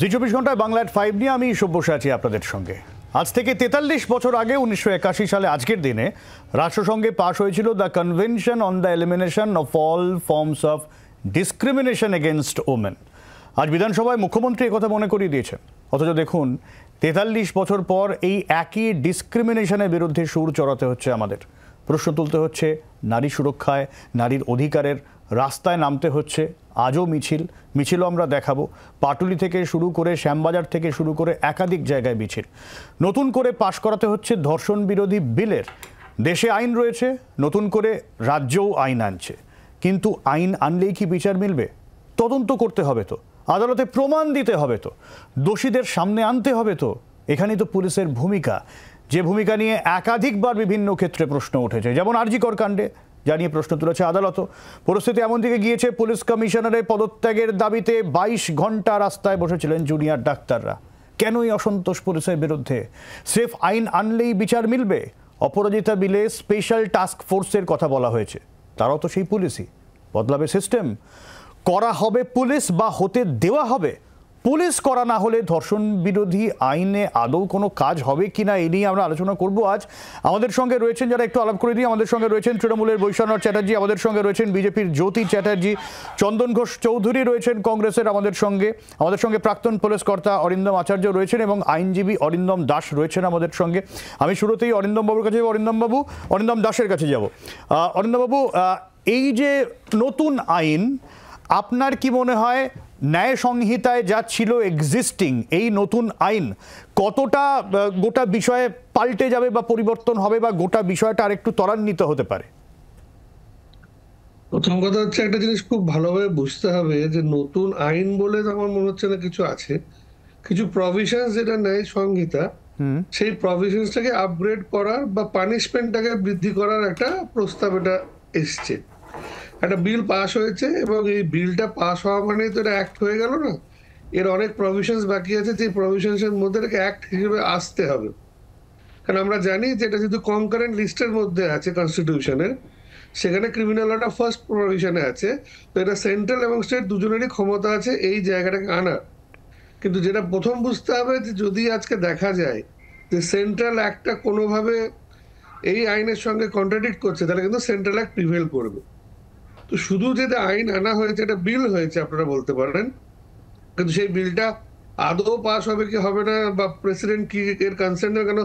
জি 24 ঘন্টায় বাংলা এট 5 নিয়ে আমি সব্যসাচী আছি আপনাদের সঙ্গে। আজ থেকে 43 বছর আগে 1981 সালে আজকের দিনে রাষ্ট্রসংঘে পাশ হয়েছিল the convention on the elimination of all forms of discrimination against women. আজ বিধানসভায় মুখ্যমন্ত্রী একথা মনে করিয়ে দিয়েছেন, অথচ দেখুন 43 বছর পর এই একই ডিসক্রিমিনেশনের বিরুদ্ধে সুর চড়াতে হচ্ছে আমাদের। প্রশ্ন তুলতে হচ্ছে নারী সুরক্ষায়, নারীর অধিকারের রাস্তায় নামতে হচ্ছে। আজও মিছিলও আমরা দেখাবো। পাটুলি থেকে শুরু করে শ্যামবাজার থেকে শুরু করে একাধিক জায়গায় মিছিল। নতুন করে পাশ করাতে হচ্ছে ধর্ষণ বিরোধী বিলের। দেশে আইন রয়েছে, নতুন করে রাজ্যও আইন আনছে, কিন্তু আইন আনলেই কি বিচার মিলবে? তদন্ত করতে হবে তো, আদালতে প্রমাণ দিতে হবে তো, দোষীদের সামনে আনতে হবে তো। এখানেই তো পুলিশের ভূমিকা, যে ভূমিকা নিয়ে একাধিকবার বিভিন্ন ক্ষেত্রে প্রশ্ন উঠেছে, যেমন আরজি কর কাণ্ডে জানিয়ে প্রশ্ন তুলেছে আদালতও। পরিস্থিতি এমন দিকে গিয়েছে, পুলিশ কমিশনারের পদত্যাগের দাবিতে 22 ঘন্টা রাস্তায় বসেছিলেন জুনিয়র ডাক্তাররা। কেনই অসন্তোষ পুলিশের বিরুদ্ধে? স্রেফ আইন আনলেই বিচার মিলবে? অপরাজিতা বিলে স্পেশাল টাস্ক ফোর্সের কথা বলা হয়েছে, তারাও তো সেই পুলিশই। বদলাবে সিস্টেম? করা হবে পুলিশ বা হতে দেওয়া হবে? পুলিশ করা না হলে ধর্ষণ বিরোধী আইনে আদৌ কোনো কাজ হবে কিনা, এই নিয়ে আমরা আলোচনা করব আজ। আমাদের সঙ্গে রয়েছেন, যারা একটু আলাপ করে দিই, আমাদের সঙ্গে রয়েছেন তৃণমূলের বৈশ্বনাথ চ্যাটার্জি, আমাদের সঙ্গে রয়েছেন বিজেপির জ্যোতি চ্যাটার্জি, চন্দন ঘোষ চৌধুরী রয়েছেন কংগ্রেসের আমাদের সঙ্গে প্রাক্তন পুলিশ কর্তা অরিন্দম আচার্য রয়েছেন এবং আইনজীবী অরিন্দম দাস রয়েছেন আমাদের সঙ্গে। আমি শুরুতেই অরিন্দম বাবুর কাছে যাব। অরিন্দম দাসের কাছে যাব। অরিন্দম বাবু, এই যে নতুন আইন, আপনার কি মনে হয় ন্যায় সংহিতায় যা ছিল এক্সিস্টিং, এই নতুন আইন কতটা গোটা বিষয়ে পাল্টে যাবে বা পরিবর্তন হবে, বা গোটা বিষয়টা আরেকটু ত্বরান্বিত হতে পারে? প্রথম কথা হচ্ছে, একটা জিনিস খুব ভালোভাবে বুঝতে হবে যে নতুন আইন বলে আমার মনে হচ্ছে না কিছু আছে। কিছু প্রভিশনস যেটা ন্যায় সংহিতা, সেই প্রভিশনসটাকে আপগ্রেড করার বা পানিশমেন্টটাকে বৃদ্ধি করার একটা প্রস্তাব এটা এসছে। একটা বিল পাস হয়েছে এবং এই বিলটা পাস হওয়া মানে তো এটা অ্যাক্ট হয়ে গেল না। এর অনেক প্রভিশনস বাকি আছে, যে প্রভিশনসের মধ্যে এটাকে অ্যাক্ট হিসেবে আসতে হবে। কারণ আমরা জানি যে এটা যেহেতু কনকারেন্ট লিস্টের মধ্যে আছে কনস্টিটিউশনের, সেখানে ক্রিমিনাল লটা ফার্স্ট প্রভিশনে আছে। তো এটা সেন্ট্রাল এবং স্টেট দুজনেরই ক্ষমতা আছে এই জায়গাটাকে আনার। কিন্তু যেটা প্রথম বুঝতে হবে, যে যদি আজকে দেখা যায় যে সেন্ট্রাল অ্যাক্টটা কোনোভাবে এই আইনের সঙ্গে কন্ট্রাডিক্ট করছে, তাহলে কিন্তু সেন্ট্রাল অ্যাক্ট প্রিভেল করবে। তো শুধু যেটা আইন আনা হয়েছে, এটা বিল হয়েছে আপনারা বলতে পারেন, কিন্তু সেই বিলটা আদৌ পাস হবে কি হবে না, বা প্রেসিডেন্ট কি এর কনসার্ন, কেন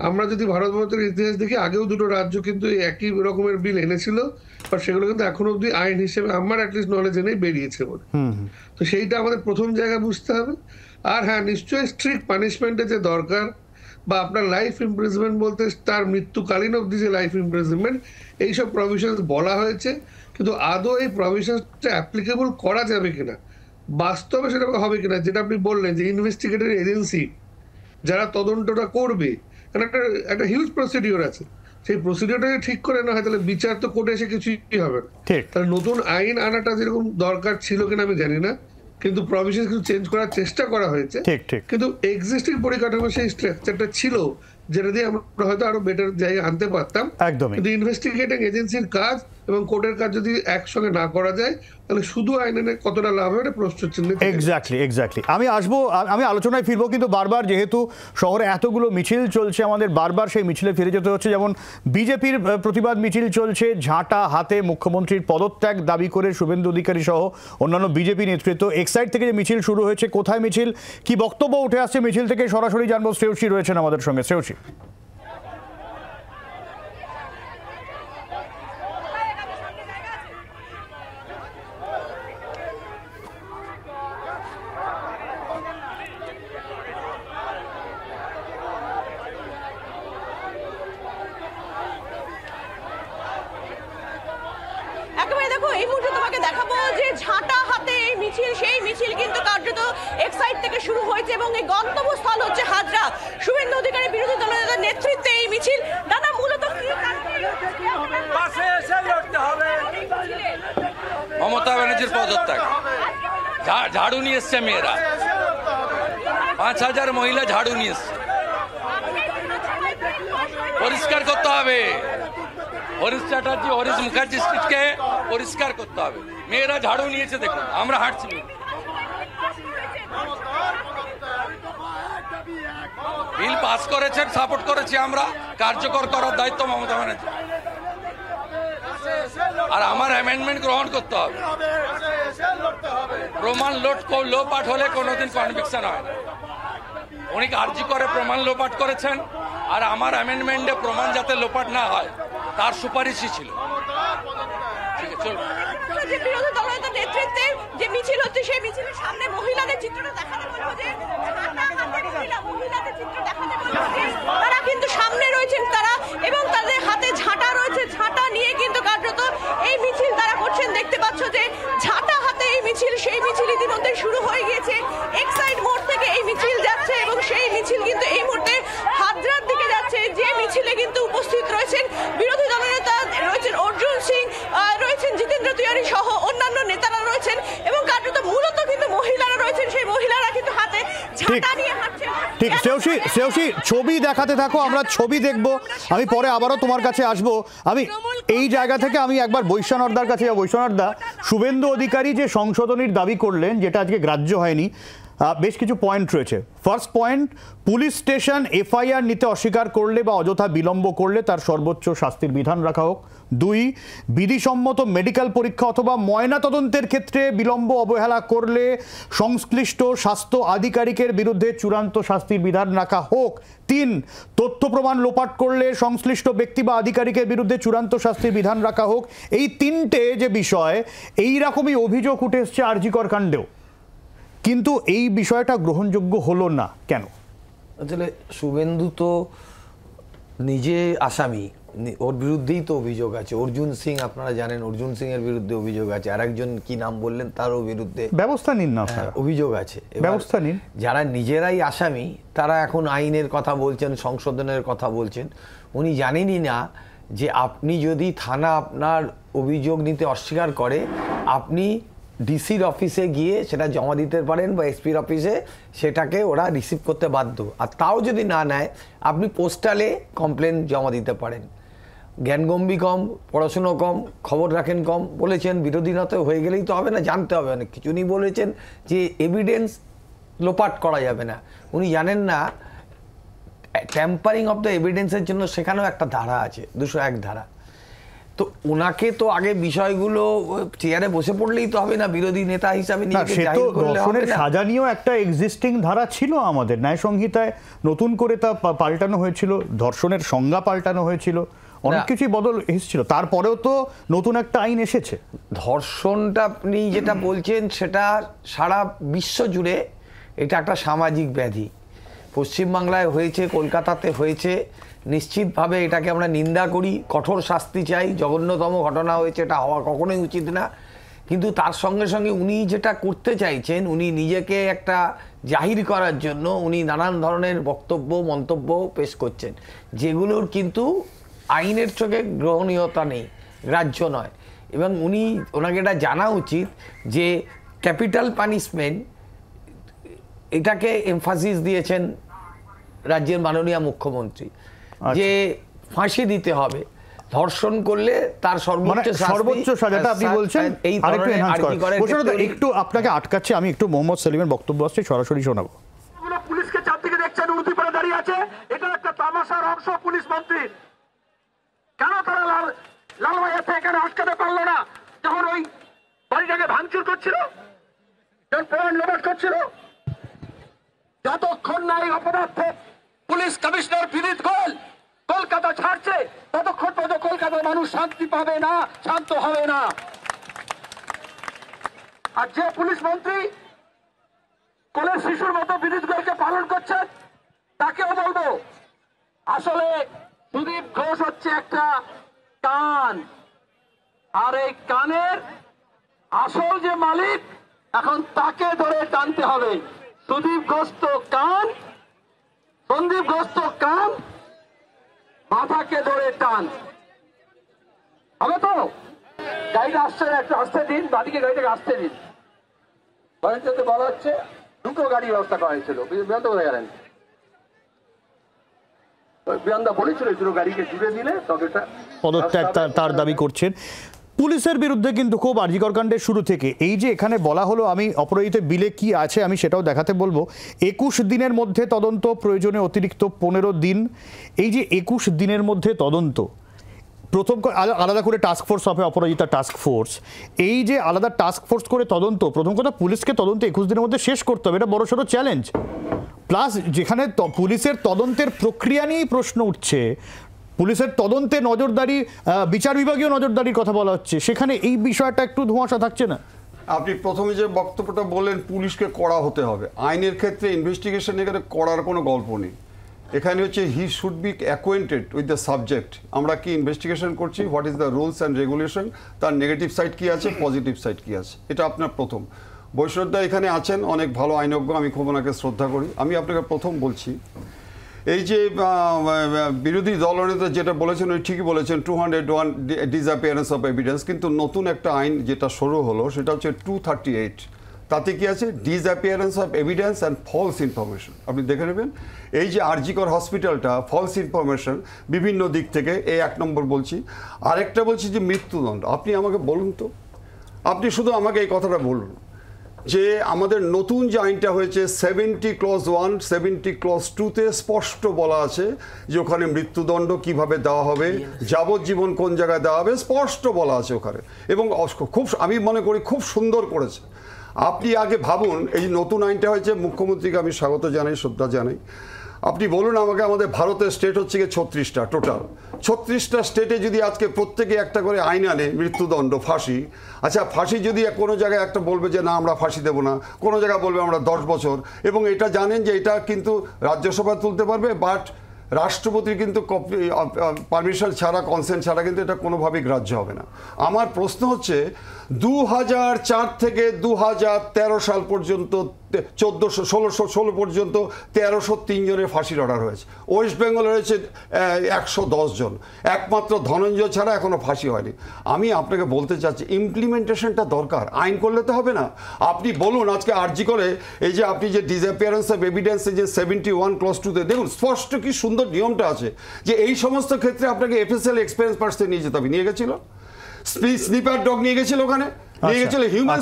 আমরা যদি ভারতবর্ষের ইতিহাস দেখি, আগেও দুটো রাজ্য কিন্তু একই রকমের বিল এনেছিল, বাট সেগুলো কিন্তু এখনো অব্দি আইন হিসেবে আমার অ্যাটলিস্ট নলেজে নেই বেরিয়েছে বলে। তো সেইটা আমাদের প্রথম জায়গা বুঝতে হবে। আর হ্যাঁ, নিশ্চয়ই স্ট্রিক্ট পানিশমেন্টের যে দরকার, বা আপনার লাইফ ইমপ্রিজনমেন্ট বলতে তার মৃত্যুকালীন অবধি যে লাইফ ইমপ্রিজনমেন্ট, এইসব প্রভিশন বলা হয়েছে। কিন্তু আদৌ এই প্রভিশনটা অ্যাপ্লিকেবল করা যাবে কিনা, বাস্তবে সেটা হবে কিনা, যেটা আপনি বললেন যে ইনভেস্টিগেটরি এজেন্সি যারা তদন্তটা করবে, কারণ একটা হিউজ প্রসিডিওর আছে, সেই প্রসিডিওরটাকে ঠিক করে না হয়, তাহলে বিচার তো কোর্টে এসে কিছুই হবে না। তাহলে নতুন আইন আনাটা যেরকম দরকার ছিল কিনা আমি জানি না, কিন্তু প্রভিশন কিছু চেঞ্জ করার চেষ্টা করা হয়েছে। কিন্তু এক্সিস্টিং পরিকাঠামো সেই স্ট্রাকচারটা ছিল, যেটা দিয়ে আমরা হয়তো আরো বেটার জায়গায় আনতে পারতাম। কিন্তু ইনভেস্টিগেটিং এজেন্সির কাজ এবং কোর্টের কাজ যদি একসঙ্গে না করা যায়, তাহলে শুধু আইনে কতটা লাভ হবে এটা প্রশ্নচিহ্ন। এক্স্যাক্টলি আমি আলোচনায় ফিরবো, কিন্তু বারবার যেহেতু শহরে এতগুলো মিছিল চলছে, আমাদের বারবার সেই মিছিলে ফিরে যেতে হচ্ছে। যেমন বিজেপির প্রতিবাদ মিছিল চলছে, ঝাঁটা হাতে মুখ্যমন্ত্রীর পদত্যাগ দাবি করে শুভেন্দু অধিকারী সহ অন্যান্য বিজেপি নেতৃত্ব। এক্সাইড থেকে যে মিছিল শুরু হয়েছে, কোথায় মিছিল, কি বক্তব্য উঠে আসছে মিছিল থেকে, সরাসরি জানবো। শ্রেয়সী রয়েছেন আমাদের সঙ্গে। শ্রেয়সী, এই মুহূর্তে তোমাকে দেখাবো যে ঝাঁটা হাতে এই মিছিল, সেই মিছিল কিন্তু কার্যত এক্সাইড থেকে শুরু হয়েছে এবং এই গন্তব্যস্থল হচ্ছে হাজরা। শুভেন্দু অধিকারী বিরোধী দলের নেতৃত্বে এই মিছিল। দাদা, মূলত কি মমতা ব্যানার্জির পদত্যাগ, ঝাড়ু নিয়ে এসছে মেয়েরা, 5000 মহিলা ঝাড়ু নিয়ে এসছে। পরিষ্কার করতে হবে হরিশ চ্যাটার্জি, হরিশ মুখার্জি স্ট্রিটকে পরিষ্কার করতে হবে। মেয়েরা ঝাড়ু নিয়েছে, দেখুন আমরা হাঁটছি। বিল পাস করেছেন, সাপোর্ট করেছি আমরা, কার্যকর করার দায়িত্ব মমতা ব্যানার্জি। আর আমার অ্যামেন্ডমেন্ট গ্রহণ করতে হবে। প্রমাণ লোপাট হলে কোনোদিন কনভিকশন হয় না। উনি আর্জি করে প্রমাণ লোপাট করেছেন, আর আমার অ্যামেন্ডমেন্টে প্রমাণ যাতে লোপাট না হয় তার সুপারিশই ছিল। ঠিক আছে, চলুন। যে বিরোধী দলনেতার নেতৃত্বে যে মিছিল হচ্ছে, সেই মিছিলের সামনে মহিলাদের চিত্রটা দেখাতে বলবো, যে মহিলাদের চিত্র দেখাতে বলবো যে তারা কিন্তু সামনে রয়েছেন তারা, এবং তাদের হাতে ঝাঁটা রয়েছে। ঝাঁটা নিয়ে কিন্তু কার্যত এই মিছিল তারা করছেন। দেখতে পাচ্ছ যে ঝাঁটা হাতে এই মিছিল, সেই মিছিল ইতিমধ্যে শুরু হয়ে গিয়েছে। এক্সাইড মোড় থেকে এই মিছিল যাচ্ছে, এবং সেই মিছিল কিন্তু এই মুহূর্তে হাজরার দিকে যাচ্ছে। যে মিছিলে কিন্তু উপস্থিত রয়েছেন বিরোধী দলনেতা রয়েছেন অর্জুন সিং, রয়েছেন জিতেন্দ্র তিওয়ারি সহ অন্যান্য নেতারা রয়েছেন, এবং কার্যত মূলত কিন্তু মহিলারা রয়েছেন। সেই মহিলারা কিন্তু হাতে ঝাঁটা নিয়ে হাঁটছেন। ঠিক, শ্রেয়সী ছবি দেখাতে থাকো, আমরা ছবি দেখব। আমি পরে আবারও তোমার কাছে আসব। আমি এই জায়গা থেকে আমি একবার বৈশ্বনাথদার কাছে যাব। বৈশ্বনাথদা, শুভেন্দু অধিকারী যে সংশোধনীর দাবি করলেন, যেটা আজকে গ্রাহ্য হয়নি, বেশ কিছু পয়েন্ট রয়েছে। First point, police station FIR নিতে অস্বীকার করলে বা অযথা বিলম্ব করলে তার সর্বোচ্চ শাস্তির বিধান রাখা হোক। 2, বিধিসম্মত মেডিকেল পরীক্ষা অথবা ময়নাতদন্তের ক্ষেত্রে বিলম্ব অবহেলা করলে সংশ্লিষ্ট স্বাস্থ্য আধিকারিকের বিরুদ্ধে চূড়ান্ত শাস্তির বিধান রাখা হোক। 3, তথ্য প্রমাণ লোপাট করলে সংশ্লিষ্ট ব্যক্তি বা আধিকারিকের বিরুদ্ধে চূড়ান্ত শাস্তির বিধান রাখা হোক। এই তিনটে যে বিষয়, এই রকমই অভিযোগ উঠে এসছে আরজিকর কাণ্ডেও, কিন্তু এই বিষয়টা গ্রহণযোগ্য হলো না কেন? আসলে শুভেন্দু তো নিজে আসামি, ওর বিরুদ্ধেই তো অভিযোগ আছে। অর্জুন সিং, আপনারা জানেন অর্জুন সিং এর বিরুদ্ধে অভিযোগ আছে, আরেকজন কি নাম বললেন তারও বিরুদ্ধে ব্যবস্থা নিন না, অভিযোগ আছে। ব্যবস্থা নিন। যারা নিজেরাই আসামি তারা এখন আইনের কথা বলছেন, সংশোধনের কথা বলছেন। উনি জানেনই না যে আপনি যদি থানা আপনার অভিযোগ নিতে অস্বীকার করে, আপনি ডিসির অফিসে গিয়ে সেটা জমা দিতে পারেন, বা এসপির অফিসে সেটাকে ওরা রিসিভ করতে বাধ্য। আর তাও যদি না নেয়, আপনি পোস্টালে কমপ্লেন জমা দিতে পারেন। জ্ঞানগম্ভী কম, পড়াশুনো কম, খবর রাখেন কম, বলেছেন বিরোধীরা হয়ে গেলেই তো হবে না, জানতে হবে অনেক কিছু। উনি বলেছেন যে এভিডেন্স লোপাট করা যাবে না। উনি জানেন না ট্যাম্পারিং অফ দ্য এভিডেন্সের জন্য সেখানেও একটা ধারা আছে, 201 ধারা। তো ওনাকে তো আগে বিষয়গুলো চেয়ারে বসে পড়লেই তো হবে না, বিরোধী নেতা হিসাবে সাজা নিয়েও একটা এক্সিস্টিং ধারা ছিল আমাদের ন্যায় সংহিতায়, নতুন করে তা পাল্টানো হয়েছিল, ধর্ষণের সংজ্ঞা পাল্টানো হয়েছিল, অনেক কিছুই বদল এসেছিল। তারপরেও তো নতুন একটা আইন এসেছে। ধর্ষণটা আপনি যেটা বলছেন সেটা সারা বিশ্ব জুড়ে এটা একটা সামাজিক ব্যাধি। পশ্চিমবাংলায় হয়েছে, কলকাতাতে হয়েছে, নিশ্চিতভাবে এটাকে আমরা নিন্দা করি, কঠোর শাস্তি চাই। জঘন্যতম ঘটনা হয়েছে, এটা হওয়া কখনোই উচিত না। কিন্তু তার সঙ্গে সঙ্গে উনি যেটা করতে চাইছেন, উনি নিজেকে একটা জাহির করার জন্য উনি নানান ধরনের বক্তব্য, মন্তব্য পেশ করছেন, যেগুলোর কিন্তু আইনের চোখে গ্রহণীয়তা নেই, গ্রাহ্য নয়। এবং ওনাকে এটা জানা উচিত যে ক্যাপিটাল পানিশমেন্ট, এটাকে এমফাসিস দিয়েছেন রাজ্যের মাননীয় মুখ্যমন্ত্রী, যে ফাঁসি দিতে হবে। ধর্ষণ করলে তার সর্বোচ্চ সাজাটা আপনি বলছেন। একটু আপনাকে আটকাচ্ছে, আমি একটু মোহাম্মদ সেলিমের বক্তব্য আসছে, সরাসরি শোনাবো। পুলিশকে চারদিকে দেখছেন, উর্দি পরে দাঁড়িয়ে আছে। এটা একটা তামাশার অংশ পুলিশ মন্ত্রী। কেন তারা লালমাইয়া থেকে কেন আটকাতে পারলো না, যখন ওই বাড়িটাকে ভাঙচুর করছিল, যখন প্রমাণ লোপাট করছিল? যতক্ষণ না এই অপরাধে পুলিশ কমিশনার বিনীত গোয়েল কলকাতা ছাড়ছে, ততক্ষণ পর্যন্ত কলকাতার মানুষ শান্তি পাবে না, শান্ত হবে না। আর যে পুলিশ মন্ত্রী কোলের শিশুর মতো বিনীত গোয়েলকে পালন করছেন, তাকেও বলবো, আসলে সুদীপ ঘোষ হচ্ছে একটা কান, আর এই কানের আসল যে মালিক এখন তাকে ধরে টানতে হবে। সুদীপ ঘোষ তো কান, সন্দীপ ঘোষ তো কান, মাথাকে ধরে টান হবে তো। গাড়িটা আসছে না, একটু আসতে দিন, বাদিকে গাড়িটাকে আসতে দিন। বলেন বলা হচ্ছে দুটো গাড়ির ব্যবস্থা করা হয়েছিল, বিয়ন্দা কোথায় গেলেন? বিয়ন্দা বলেছিল দুটো গাড়িকে জুড়ে দিলে তবে পদত্যাগ তার দাবি করছেন। পুলিশের বিরুদ্ধে কিন্তু খুব আরজিকর কাণ্ডের শুরু থেকে এই যে এখানে বলা হলো, আমি অপরাজিত বিলে কি আছে আমি সেটাও দেখাতে বলবো। 21 দিনের মধ্যে তদন্ত, প্রয়োজনে অতিরিক্ত 15 দিন। এই যে 21 দিনের মধ্যে তদন্ত, প্রথম আলাদা করে টাস্ক ফোর্স হবে, অপরাজিতা টাস্ক ফোর্স। এই যে আলাদা টাস্ক ফোর্স করে তদন্ত, প্রথম কথা পুলিশকে তদন্ত 21 দিনের মধ্যে শেষ করতে হবে, এটা বড়সড় চ্যালেঞ্জ। প্লাস যেখানে পুলিশের তদন্তের প্রক্রিয়া নিয়েই প্রশ্ন উঠছে, পুলিশের তদন্তে নজরদারি, বিচার বিভাগীয় নজরদারির কথা বলা হচ্ছে, সেখানে এই বিষয়টা একটু ধোঁয়াশা থাকছে না? আপনি প্রথমে যে বক্তব্যটা বললেন পুলিশকে কড়া হতে হবে, আইনের ক্ষেত্রে ইনভেস্টিগেশন এখানে করার কোনো গল্প নেই। এখানে হচ্ছে he should be acquainted with the subject. আমরা কি ইনভেস্টিগেশন করছি, what is the rules and regulation, তার নেগেটিভ সাইড কি আছে, পজিটিভ সাইড কি আছে, এটা আপনার প্রথম। বৈষ্ণবদা এখানে আছেন, অনেক ভালো আইনজ্ঞ, আমি খুব ওনাকে শ্রদ্ধা করি। আমি আপনাকে প্রথম বলছি, এই যে বিরোধী দলনেতা যেটা বলেছেন উনি ঠিকই বলেছেন, 201 ডিসঅ্যাপিয়ারেন্স অফ এভিডেন্স, কিন্তু নতুন একটা আইন যেটা শুরু হলো সেটা হচ্ছে 238। তাতে কি আছে, disappearance of evidence and false information. আপনি দেখে নেবেন এই যে আরজিকর হসপিটালটা ফলস ইনফরমেশন বিভিন্ন দিক থেকে, এই 1 নম্বর বলছি। আরেকটা বলছি যে মৃত্যুদণ্ড। আপনি আমাকে বলুন তো, আপনি শুধু আমাকে এই কথাটা বলুন যে আমাদের নতুন যে আইনটা হয়েছে 70 ক্লজ 1, 70 ক্লজ 2-তে স্পষ্ট বলা আছে যে ওখানে মৃত্যুদণ্ড কিভাবে দেওয়া হবে, যাবজ্জীবন কোন জায়গায় দেওয়া হবে, স্পষ্ট বলা আছে ওখানে। এবং খুব, আমি মনে করি খুব সুন্দর করেছে। আপনি আগে ভাবুন, এই নতুন আইনটা হয়েছে, মুখ্যমন্ত্রীকে আমি স্বাগত জানাই, শ্রদ্ধা জানাই। আপনি বলুন আমাকে, আমাদের ভারতের স্টেট হচ্ছে গিয়ে 36টা টোটাল। 36টা স্টেটে যদি আজকে প্রত্যেকে একটা করে আইন আনে, মৃত্যুদণ্ড, ফাঁসি। আচ্ছা, ফাঁসি যদি কোনো জায়গায় একটা বলবে যে না আমরা ফাঁসি দেবো না, কোনো জায়গায় বলবে আমরা 10 বছর, এবং এটা জানেন যে এটা কিন্তু রাজ্যসভা তুলতে পারবে, বাট রাষ্ট্রপতির কিন্তু পারমিশন ছাড়া, কনসেন্ট ছাড়া কিন্তু এটা কোনোভাবেই গ্রাহ্য হবে না। আমার প্রশ্ন হচ্ছে 2004 থেকে 2013 সাল পর্যন্ত 16 পর্যন্ত 1303 জনের ফাঁসির অর্ডার হয়েছে। ওয়েস্ট বেঙ্গলে রয়েছে 110 জন, একমাত্র ধনঞ্জয় ছাড়া এখনো ফাঁসি হয়নি। আমি আপনাকে বলতে চাচ্ছি ইমপ্লিমেন্টেশনটা দরকার, আইন করলে তো হবে না। আপনি বলুন আজকে আরজি করে এই যে আপনি যে ডিসঅ্যাপিয়ারেন্স অফ এভিডেন্স, যে 71 ক্লজ 2-তে দেখুন স্পষ্ট কি সুন্দর নিয়মটা আছে যে এই সমস্ত ক্ষেত্রে আপনাকে এফএসএল এক্সপেরিয়েন্স পার্সন নিয়ে যেতে হবে। নিয়ে গেছিল স্নিপার ডগ, নিয়ে গেছিল ওখানে, নিয়ে গেছিল হিউম্যান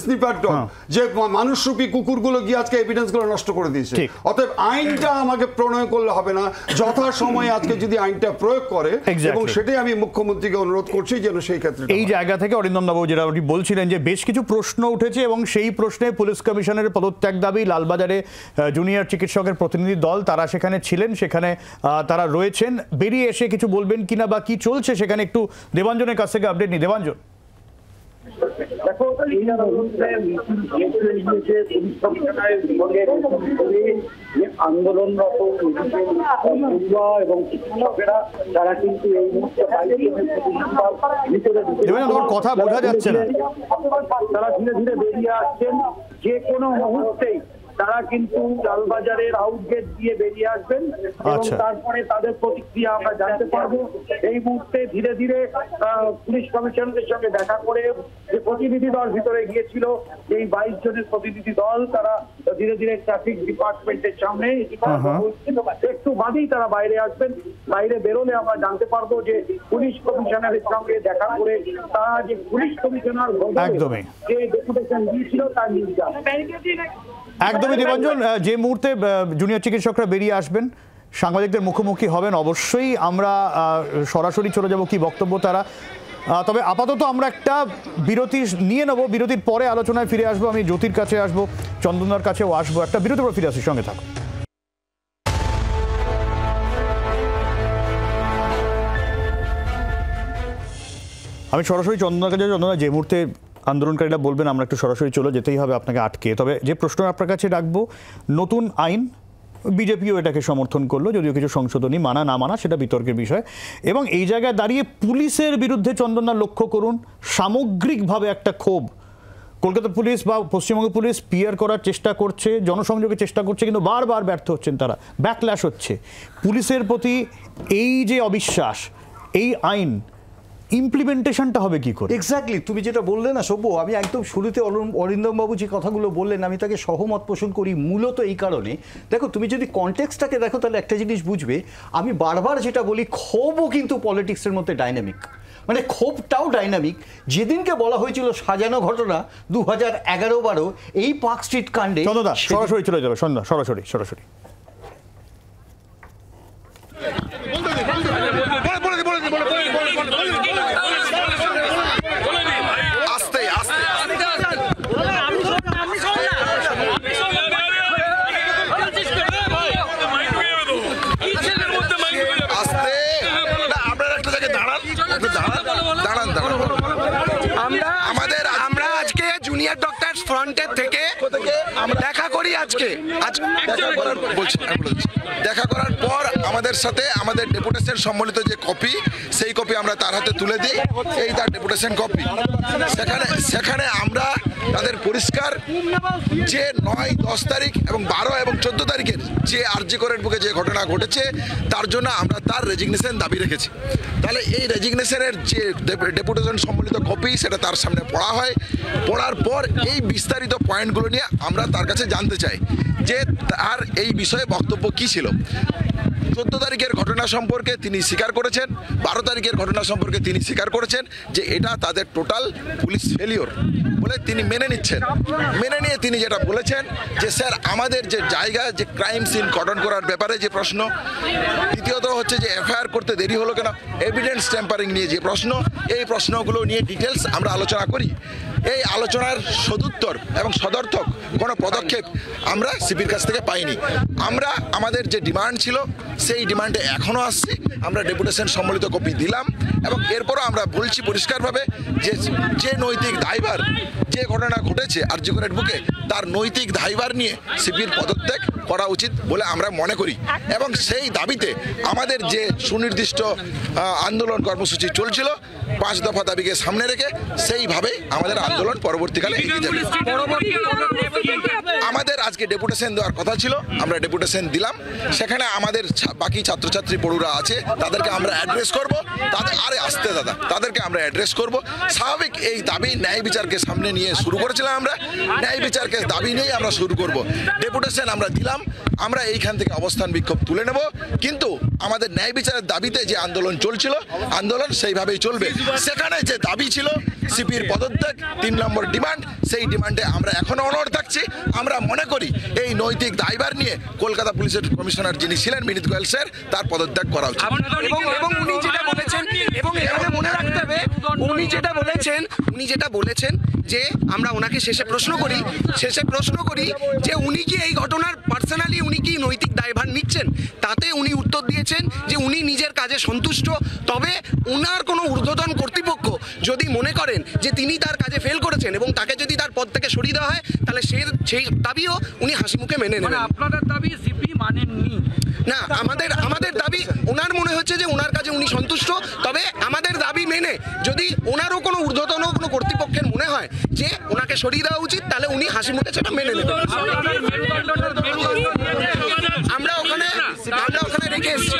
স্নিপার ডগ, যে মানুষরূপী কুকুরগুলো গিয়ে আজকে এভিডেন্সগুলো নষ্ট করে দিয়েছে। অতএব আইনটা আমাকে প্রণয় করলে হবে না, যথাসময়ে আজকে যদি আইনটা প্রয়োগ করে, এবং সেটাই আমি মুখ্যমন্ত্রীকে অনুরোধ করছি যেন সেই ক্ষেত্রে। এই জায়গা থেকে অরিন্দম বাবু যেটা আপনি বলছিলেন যে বেশ কিছু প্রশ্ন উঠেছে, এবং সেই প্রশ্নে পুলিশ কমিশনারের পদত্যাগ দাবি, লালবাজারে জুনিয়র চিকিৎসকের প্রতিনিধি দল তারা সেখানে ছিলেন, সেখানে তারা রয়েছেন, বেরিয়ে এসে কিছু বলবেন কিনা বা কি চলছে সেখানে একটু দেবাঞ্জনের কাছ থেকে আপডেট নিই। দেবাঞ্জন, দেখো, আন্দোলনরত এবং চিকিৎসকেরা তারা কিন্তু এই মুহূর্তে কথা বোঝা যাচ্ছে না, তারা ধীরে ধীরে বেরিয়ে আসছেন। যে কোনো মুহূর্তেই তারা কিন্তু লালবাজারের আউটগেট দিয়ে বেরিয়ে আসবেন, এবং তারপরে তাদের প্রতিক্রিয়া আমরা জানতে পারবো। এই মুহূর্তে ধীরে ধীরে পুলিশ কমিশনারের সঙ্গে দেখা করে যে প্রতিনিধি দল ভিতরে গিয়েছিল, এই 22 জনের প্রতিনিধি দল, তারা ধীরে ধীরে ট্রাফিক ডিপার্টমেন্টের সামনে একটু বাদেই তারা বাইরে আসবেন। বাইরে বেরোলে আমরা জানতে পারবো যে পুলিশ কমিশনারের সঙ্গে দেখা করে তারা যে পুলিশ কমিশনার যে ডেপুটেশন দিয়েছিল তার নির্দেশ। একদমই দেবাঞ্জন, যে মুহূর্তে জুনিয়র চিকিৎসকরা বেরিয়ে আসবেন, সাংবাদিকদের মুখোমুখি হবেন, অবশ্যই আমরা সরাসরি চলে যাব কি বক্তব্য তারা। তবে আপাতত আমরা একটা বিরতি নিয়ে নেব, বিরতির পরে আলোচনায় ফিরে আসবো। আমি জ্যোতির কাছে আসবো, চন্দনদার কাছেও আসবো, একটা বিরতির পর ফিরে আসি, সঙ্গে থাকো। আমি সরাসরি চন্দনদার কাছে, চন্দনদা যে মুহূর্তে আন্দোলনকারীরা বলবেন আমরা একটু সরাসরি চলে যেতেই হবে আপনাকে আটকে। তবে যে প্রশ্ন আপনার কাছে রাখবো, নতুন আইন, বিজেপিও এটাকে সমর্থন করলো, যদিও কিছু সংশোধনী মানা না মানা সেটা বিতর্কের বিষয়, এবং এই জায়গায় দাঁড়িয়ে পুলিশের বিরুদ্ধে চন্দনদা লক্ষ্য করুন সামগ্রিকভাবে একটা ক্ষোভ। কলকাতা পুলিশ বা পশ্চিমবঙ্গ পুলিশ পিআর করার চেষ্টা করছে, জনসংযোগের চেষ্টা করছে, কিন্তু বারবার ব্যর্থ হচ্ছেন তারা, ব্যাকল্যাশ হচ্ছে পুলিশের প্রতি। এই যে অবিশ্বাস, এই আইন ইমপ্লিমেন্টেশনটা হবে কি করে? এক্স্যাক্টলি, তুমি যেটা বললে না সব্য, আমি একদম শুরুতে অরিন্দমবাবু যে কথাগুলো বললেন আমি তাকে সহমত পোষণ করি, মূলত এই কারণে। দেখো, তুমি যদি কনটেক্সটটাকে দেখো তাহলে একটা জিনিস বুঝবে। আমি বারবার যেটা বলি, ক্ষোভও কিন্তু পলিটিক্সের মধ্যে ডাইনামিক। মানে ক্ষোভটাও ডাইনামিক। যেদিনকে বলা হয়েছিল সাজানো ঘটনা 2011-12 এই পার্ক স্ট্রিট কাণ্ডে, চন্দ্রদা সরাসরি চলে যাবে, সন্ধ্যা সরাসরি আমরা আজকে জুনিয়র ডক্টরস ফ্রন্টের থেকে দেখা করি। দেখা করার পর আমাদের সাথে আমাদের ডেপুটেশন সম্বলিত যে কপি, সেই কপি আমরা তার হাতে তুলে দিই। এই তার ডেপুটেশন কপি। সেখানে আমরা তাদের পরিষ্কার যে 9, 10 তারিখ এবং 12 এবং 14 তারিখের যে আরজি করের বুকে যে ঘটনা ঘটেছে তার জন্য আমরা তার রেজিগনেশন দাবি রেখেছি। তাহলে এই রেজিগনেশনের যে ডেপুটেশন সম্বলিত কপি সেটা তার সামনে পড়া হয়। পড়ার পর এই বিস্তারিত পয়েন্টগুলো নিয়ে আমরা তার কাছে জানতে চাই যে তার এই বিষয়ে বক্তব্য কী ছিল। 14 তারিখের ঘটনা সম্পর্কে তিনি স্বীকার করেছেন, 12 তারিখের ঘটনা সম্পর্কে তিনি স্বীকার করেছেন যে এটা তাদের টোটাল পুলিশ ফেলিওর বলে তিনি মেনে নিচ্ছেন। মেনে নিয়ে তিনি যেটা বলেছেন যে স্যার আমাদের যে জায়গা, যে ক্রাইম সিন কর্ডন করার ব্যাপারে যে প্রশ্ন, দ্বিতীয়ত হচ্ছে যে এফআইআর করতে দেরি হলো কেন, এভিডেন্স ট্যাম্পারিং নিয়ে যে প্রশ্ন, এই প্রশ্নগুলো নিয়ে ডিটেলস আমরা আলোচনা করি। এই আলোচনার সদুত্তর এবং সদর্থক কোনো পদক্ষেপ আমরা সিপির কাছ থেকে পাইনি। আমরা আমাদের যে ডিমান্ড ছিল সেই ডিমান্ডে এখনও আসছি। আমরা ডেপুটেশন সম্বলিত কপি দিলাম এবং এরপরও আমরা বলছি পরিষ্কারভাবে যে নৈতিক দায়ভার, যে ঘটনা ঘটেছে আরজি করের বুকে, তার নৈতিক দায়ভার নিয়ে সিপির পদত্যাগ করা উচিত বলে আমরা মনে করি। এবং সেই দাবিতে আমাদের যে সুনির্দিষ্ট আন্দোলন কর্মসূচি চলছিল 5 দফা দাবিকে সামনে রেখে সেইভাবেই আমাদের আন্দোলন পরবর্তীকালে এগিয়ে যাবে। আমাদের আজকে ডেপুটেশন দেওয়ার কথা ছিল, আমরা ডেপুটেশন দিলাম। সেখানে আমাদের বাকি ছাত্রছাত্রী পড়ুরা আছে, তাদেরকে আমরা অ্যাড্রেস করব। তাদেরকে আমরা অ্যাড্রেস করব। স্বাভাবিক এই দাবি ন্যায় বিচারকে সামনে নিয়ে শুরু করেছিলাম। আমরা ন্যায় বিচারকে দাবি নিয়েই আমরা শুরু করব। ডেপুটেশন আমরা দিলাম, আমরা এইখান থেকে অবস্থান বিক্ষোভ তুলে নেব, কিন্তু আমাদের ন্যায় বিচারের দাবিতে যে আন্দোলন চলছিল, আন্দোলন সেইভাবেই চলবে। সেখানে যে দাবি ছিল সিপির পদত্যাগ, 3 নম্বর ডিমান্ড, সেই ডিমান্ডে আমরা এখনো অনড় থাকছি। আমরা মনে করি এই নৈতিক দায়ভার নিয়ে কলকাতা পুলিশের কমিশনার যিনি ছিলেন বিনীত গোয়েল স্যার, তার পদত্যাগ করা উচিত। এবং উনি যেটা বলেছেন, এবং এখানে মনে রাখতে হবে উনি যেটা বলেছেন যে আমরা ওনাকে শেষে প্রশ্ন করি যে উনি কি এই ঘটনার পার্সোনালি উনি কি নৈতিক দায়ভার নিচ্ছেন, তাতে উনি উত্তর দিয়েছেন যে উনি নিজের কাজে সন্তুষ্ট। তবে উনার কোনো ঊর্ধ্বতন কর্তৃপক্ষ যদি মনে করেন যে তিনি তার কাজে ফেল করেছেন এবং তাকে যদি তার পদ থেকে সরিয়ে দেওয়া হয়, তাহলে সেই দাবিও উনি হাসি মুখে মেনে নেবেন। আপনাদের দাবি সিপি মানেননি না, আমাদের দাবি, ওনার মনে হচ্ছে যে ওনার কাজে উনি সন্তুষ্ট। তবে আমাদের দাবি মেনে যদি ওনারও কোনো ঊর্ধ্বতন কোনো কর্তৃপক্ষের মনে হয় যে ওনাকে সরিয়ে দেওয়া উচিত, তাহলে উনি হাসি মুখে সেটা মেনে নেবেন। আমরা ওখানে রেখে এসেছি।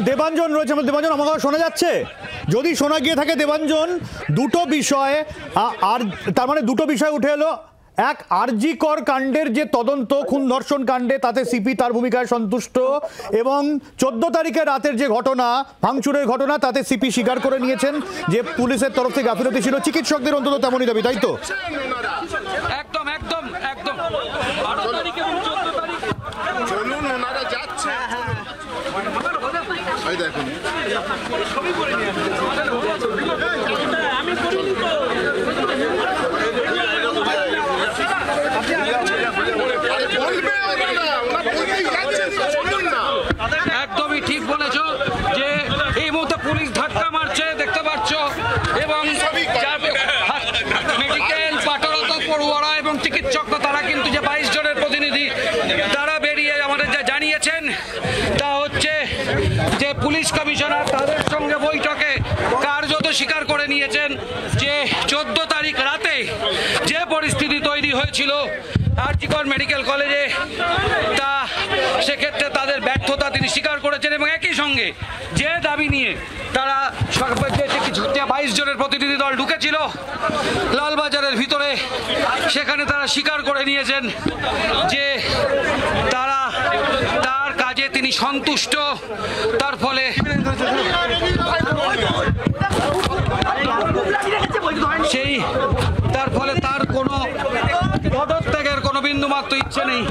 দেবাঞ্জন রয়েছে। দেবাঞ্জন, আমার কথা শোনা যাচ্ছে? যদি শোনা গিয়ে থাকে দেবাঞ্জন, দুটো বিষয়, আর তার মানে দুটো বিষয় উঠে এলো। এক, আরজি কর কাণ্ডের যে তদন্ত, খুন ধর্ষণ কাণ্ডে, তাতে সিপি তার ভূমিকায় সন্তুষ্ট, এবং 14 তারিখের রাতের যে ঘটনা, ভাঙচুরের ঘটনা, তাতে সিপি স্বীকার করে নিয়েছেন যে পুলিশের তরফ থেকে গাফিলতি ছিল। চিকিৎসকদের অন্তত তেমনই দাবি, তাই তো? একদম একদম একদম। চলুন, ওনারা যাচ্ছে। দেখুন একদমই ঠিক বলেছ যে এই মুহূর্তে পুলিশ ধাক্কা মারছে, দেখতে পাচ্ছ, এবং মেডিকেল পাঠরত পড়ুয়ারা এবং চিকিৎসকরা, তারা কিন্তু যে 22 জনের প্রতিনিধি, তারা বেরিয়ে আমাদের যা জানিয়েছেন তা হচ্ছে যে পুলিশ কমিশনার তাদের সঙ্গে বৈঠকে কার্যত স্বীকার করে নিয়েছেন যে 14 তারিখ পরিস্থিতি তৈরি হয়েছিল আরজিকর মেডিকেল কলেজে, তা সেক্ষেত্রে তাদের ব্যর্থতা তিনি স্বীকার করেছেন এবং একই সঙ্গে যে দাবি নিয়ে তারা 22 জনের প্রতিনিধি দল ঢুকেছিল লালবাজারের ভিতরে, সেখানে তারা স্বীকার করে নিয়েছেন যে তারা তার কাজে তিনি সন্তুষ্ট। তার ফলে তার কোনো পদত্যাগের কোনো বিন্দুমাত্র ইচ্ছে নেই।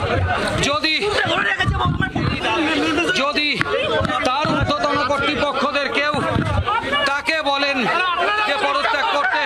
যদি তার ঊর্ধ্বতন কর্তৃপক্ষদের কেউ তাকে বলেন যে পদত্যাগ করতে,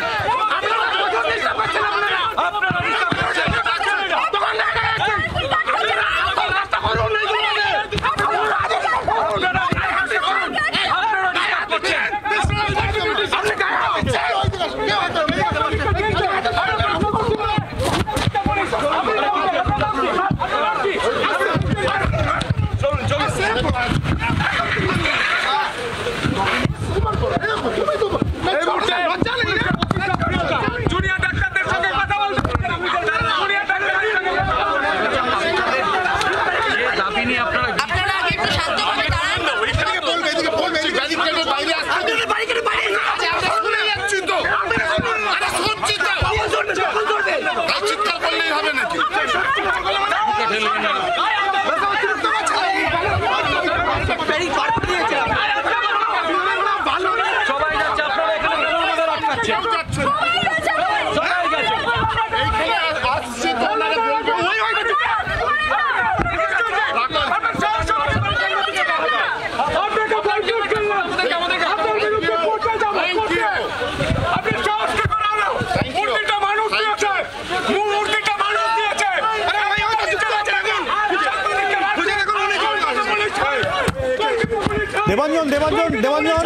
দেবাঞ্জন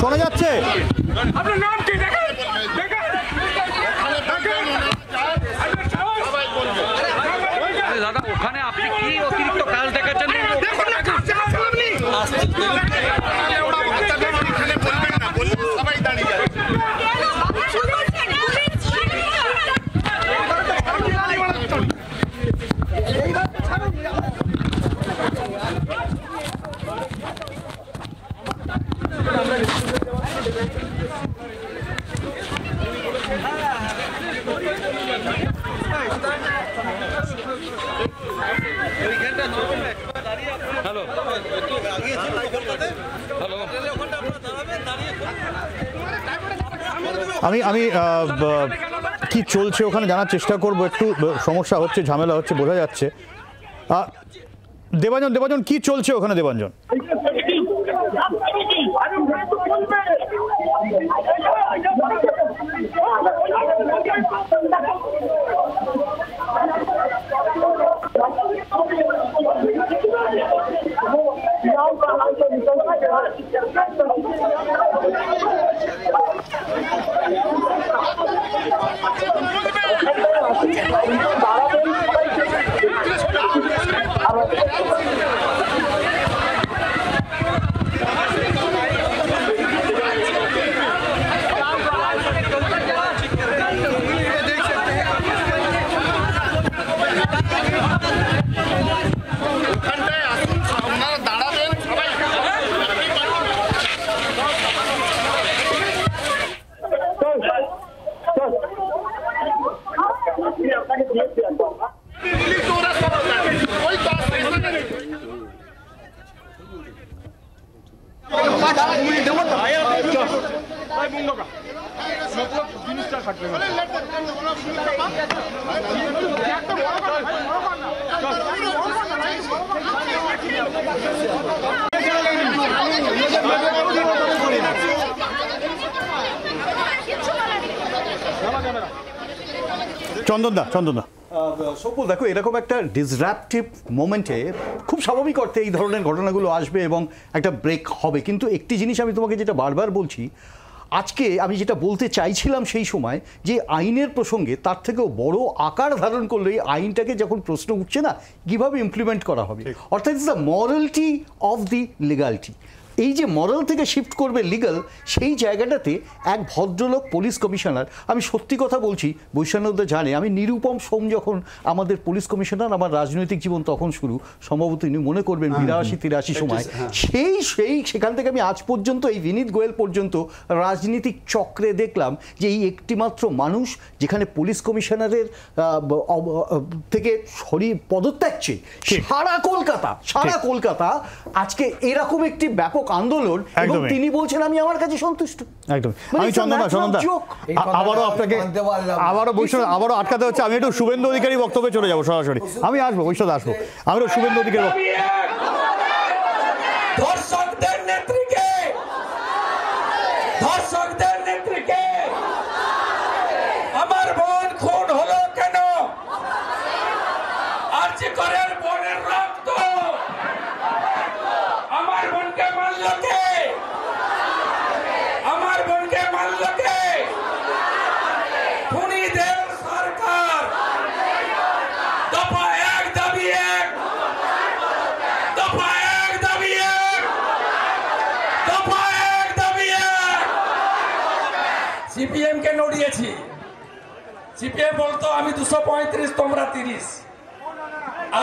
শোনা যাচ্ছে? দাদা ওখানে আপনি কি অতিরিক্ত কাজ দেখাচ্ছেন? আমি কি চলছে ওখানে জানার চেষ্টা করব। একটু সমস্যা হচ্ছে, ঝামেলা হচ্ছে বোঝা যাচ্ছে। দেবাঞ্জন কি চলছে ওখানে? দেবাঞ্জন, চন্দনদা সৌপল, দেখো এরকম একটা ডিসরাপটিভ মোমেন্টে খুব স্বাভাবিক অর্থে এই ধরনের ঘটনাগুলো আসবে এবং একটা ব্রেক হবে। কিন্তু একটি জিনিস আমি তোমাকে যেটা বারবার বলছি, আজকে আমি যেটা বলতে চাইছিলাম সেই সময়, যে আইনের প্রসঙ্গে তার থেকেও বড় আকার ধারণ করলে এই আইনটাকে যখন প্রশ্ন উঠছে না, কীভাবে ইমপ্লিমেন্ট করা হবে, অর্থাৎ it's the morality of the legality. এই যে মরাল থেকে শিফট করবে লিগাল, সেই জায়গাটাতে এক ভদ্রলোক পুলিশ কমিশনার, আমি সত্যি কথা বলছি, বৈষ্ণবদা জানে আমি নিরুপম সোম যখন আমাদের পুলিশ কমিশনার, আমার রাজনৈতিক জীবন তখন শুরু, সম্ভবত ইনি মনে করবেন 82-83 সময়, সেখান থেকে আমি আজ পর্যন্ত এই বিনীত গোয়েল পর্যন্ত রাজনীতিক চক্রে দেখলাম যে এই একটিমাত্র মানুষ যেখানে পুলিশ কমিশনারের থেকে পদত্যাগ চেয়ে সারা কলকাতা আজকে এরকম একটি ব্যাপক আন্দোলন, এবং তিনি বলছেন আমি আমার কাছে সন্তুষ্ট। একদম। আমি চন্দনদা আবারও বৈষ্ণব আবারও আটকাতে হচ্ছে। আমি একটু শুভেন্দু অধিকারী বক্তব্যে চলে যাবো সরাসরি। আমি আসবো, বৈষ্ণব আসবো। আমি একটু শুভেন্দু অধিকারী ধর্ষকদের নেত্রীকে আমার বোন খুন হলো কেন? আরজি করের বোনের রক্ত আমার বোনকে মারল কে? আমার বোনকে মারল কে? খুনিদের সরকার। দফা 1 দাবি 1, দফা 1 দাবি 1, দফা 1 দাবি 1। সিপিএম কে নড়িয়েছি। সিপিএম বলতো আমি 235 তোমরা 30,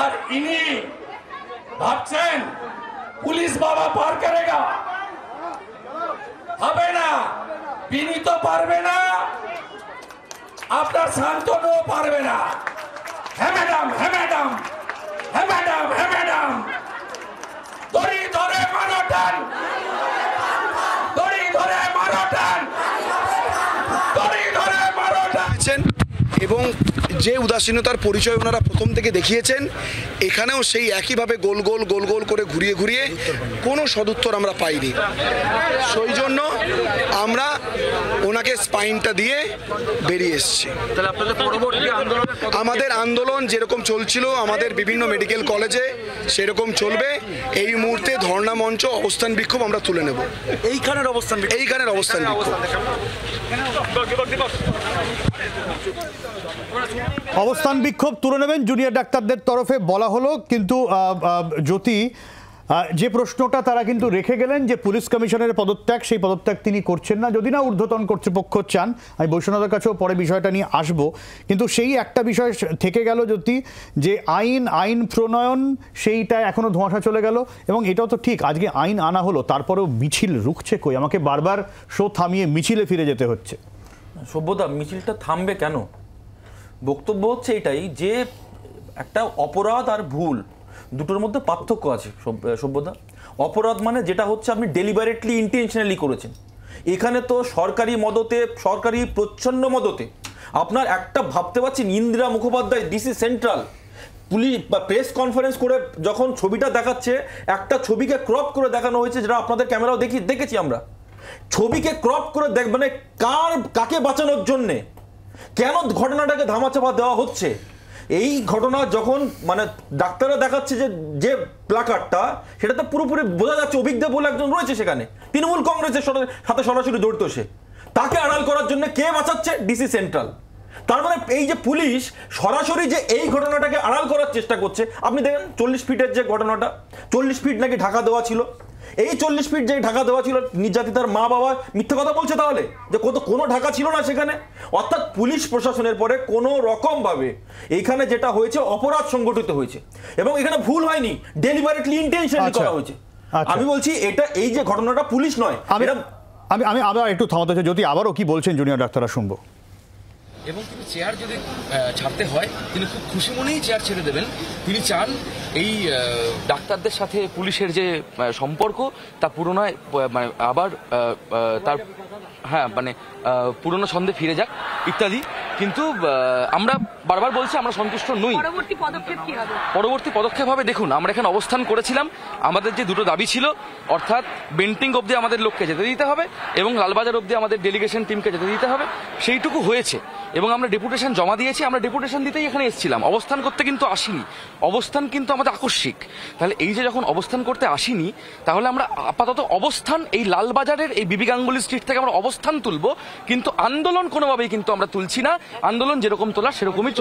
আর ইনি ভাবছেন পুলিশ বাবা পার করেগা। হবে না, বিনীত পারবে না, আপনার শান্তনু পারবে না। হ্যাঁ ম্যাডাম, হ্যাঁ ম্যাডাম, হ্যাঁ ম্যাডাম, হ্যাঁ ম্যাডাম, দড়ি ধরে মারো টান, দড়ি ধরে মারো টান, দড়ি ধরে মারো টান। এবং যে উদাসীনতার পরিচয় ওনারা প্রথম থেকে দেখিয়েছেন, এখানেও সেই একইভাবে গোল গোল করে ঘুরিয়ে কোনো সদুত্তর আমরা পাইনি। সেই জন্য আমরা ওনাকে স্পাইনটা দিয়ে বেরিয়ে এসেছি। আমাদের আন্দোলন যেরকম চলছিল আমাদের বিভিন্ন মেডিকেল কলেজে সেরকম চলবে। এই মুহূর্তে ধর্ণা মঞ্চ, অবস্থান বিক্ষোভ আমরা তুলে নেব। এইখানের অবস্থান বিক্ষোভ। অবস্থান বিক্ষোভ তুলে নেবেন জুনিয়র ডাক্তারদের তরফে বলা হলো। কিন্তু জ্যোতি, যে প্রশ্নটা তারা কিন্তু রেখে গেলেন যে পুলিশ কমিশনারের পদত্যাগ, সেই পদত্যাগ তিনি করছেন না, যদি না ঊর্ধ্বতন কর্তৃপক্ষ চান। আমি বৈষ্ণবদের কাছেও পরে বিষয়টা নিয়ে আসবো। কিন্তু সেই একটা বিষয় থেকে গেল জ্যোতি, যে আইন প্রণয়ন সেইটা এখনো ধোঁয়াশা চলে গেল। এবং এটাও তো ঠিক, আজকে আইন আনা হলো, তারপরেও মিছিল রুখছে কই? আমাকে বারবার শো থামিয়ে মিছিলে ফিরে যেতে হচ্ছে। সভ্যতা, মিছিলটা থামবে কেন? বক্তব্য হচ্ছে এটাই যে একটা অপরাধ আর ভুল দুটোর মধ্যে পার্থক্য আছে সভ্যতা। অপরাধ মানে যেটা হচ্ছে আপনি ডেলিবারেটলি ইন্টেনশনালি করেছেন। এখানে তো সরকারি মদতে, সরকারি প্রচ্ছন্ন মদতে আপনার একটা ভাবতে পারছেন Indira Mukhopadhyay DC central police বা প্রেস কনফারেন্স করে যখন ছবিটা দেখাচ্ছে, একটা ছবিকে ক্রপ করে দেখানো হয়েছে, যেটা আপনাদের ক্যামেরাও দেখেছি আমরা। ছবিকে ক্রপ করে মানে কাকে বাঁচানোর জন্যে, কেন ঘটনাটাকে ধামাচাপা দেওয়া হচ্ছে? এই ঘটনা যখন মানে ডাক্তাররা দেখাচ্ছে যে প্লাকার্ডটা, সেটাতে পুরোপুরি বোঝা যাচ্ছে অভিজ্ঞ বলে একজন রয়েছে সেখানে, তৃণমূল কংগ্রেসের সাথে সরাসরি জড়িত। সে তাকে আড়াল করার জন্য কে বাঁচাচ্ছে? DC central. তার মানে এই যে পুলিশ সরাসরি যে এই ঘটনাটাকে আড়াল করার চেষ্টা করছে। আপনি দেখেন 40 ফিটের যে ঘটনাটা, 40 ফিট নাকি ঢাকা দেওয়া ছিল। এই 40 ফিট যে ঢাকা দেওয়া ছিল, নির্যাতিতার মা বাবা মিথ্যে কথা বলছে তাহলে যে কোনো ঢাকা ছিল না সেখানে। অর্থাৎ পুলিশ প্রশাসনের পরে কোনো রকম ভাবে এইখানে যেটা হয়েছে অপরাধ সংগঠিত হয়েছে, এবং এখানে ভুল হয়নি, ডেলিবারেটলি ইন্টেনশনালি করা হয়েছে। আমি বলছি এটা, এই যে ঘটনাটা পুলিশ নয়। আমি আবার একটু থামাতে চাই, যদি আবারও কি বলছেন জুনিয়র ডাক্তাররা শুনবো। এবং তিনি চেয়ার যদি ছাড়তে হয় তিনি খুব খুশি মনেই চেয়ার ছেড়ে দেবেন। তিনি চান এই ডাক্তারদের সাথে পুলিশের যে সম্পর্ক তা পুরোনায় মানে আবার তার পুরনো ছন্দে ফিরে যাক ইত্যাদি। কিন্তু আমরা বারবার বলছি আমরা সন্তুষ্ট নই। পরবর্তী পদক্ষেপ হবে, দেখুন আমরা এখানে অবস্থান করেছিলাম, আমাদের যে দুটো দাবি ছিল, অর্থাৎ বেন্টিং অবধি আমাদের লোককে যেতে দিতে হবে এবং লালবাজার অবধি আমাদের ডেলিগেশন টিমকে যেতে দিতে হবে, সেইটুকু হয়েছে। এবং আমরা ডেপুটেশন জমা দিয়েছি। আমরা ডেপুটেশন দিতেই এখানে এসেছিলাম, অবস্থান করতে কিন্তু আসিনি। অবস্থান কিন্তু আমাদের আকস্মিক। তাহলে এই যে যখন অবস্থান করতে আসিনি, তাহলে আমরা আপাতত অবস্থান এই লালবাজারের এই বিবি গাঙ্গুলি স্ট্রিট থেকে আমরা অবস্থান তুলব, কিন্তু আন্দোলন কোনোভাবেই কিন্তু আমরা তুলছি না। আন্দোলন যেরকম তোলা সেরকমই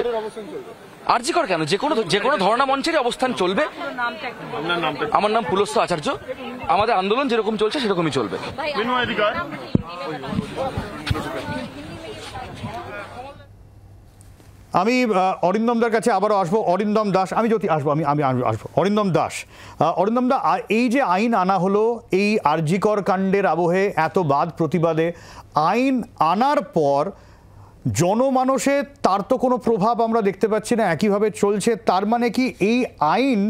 আরজি কর কেন, যে কোনো ধর্ণা মঞ্চের অবস্থান চলবে। আমার নাম পুলস্ত আচার্য। আমাদের আন্দোলন যেরকম চলছে সেরকমই চলবে। আমি অরিন্দমদার কাছে আবারও আসবো। অরিন্দম দাস, আমি যদি আসবো আমি আসবো অরিন্দম দাস। অরিন্দম দা, এই যে আইন আনা হলো এই আরজিকর কাণ্ডের আবহে এত বাদ প্রতিবাদে, আইন আনার পর জনমানসে তার তো কোনো প্রভাব আমরা দেখতে পাচ্ছি না, একইভাবে চলছে। তার মানে কি এই আইন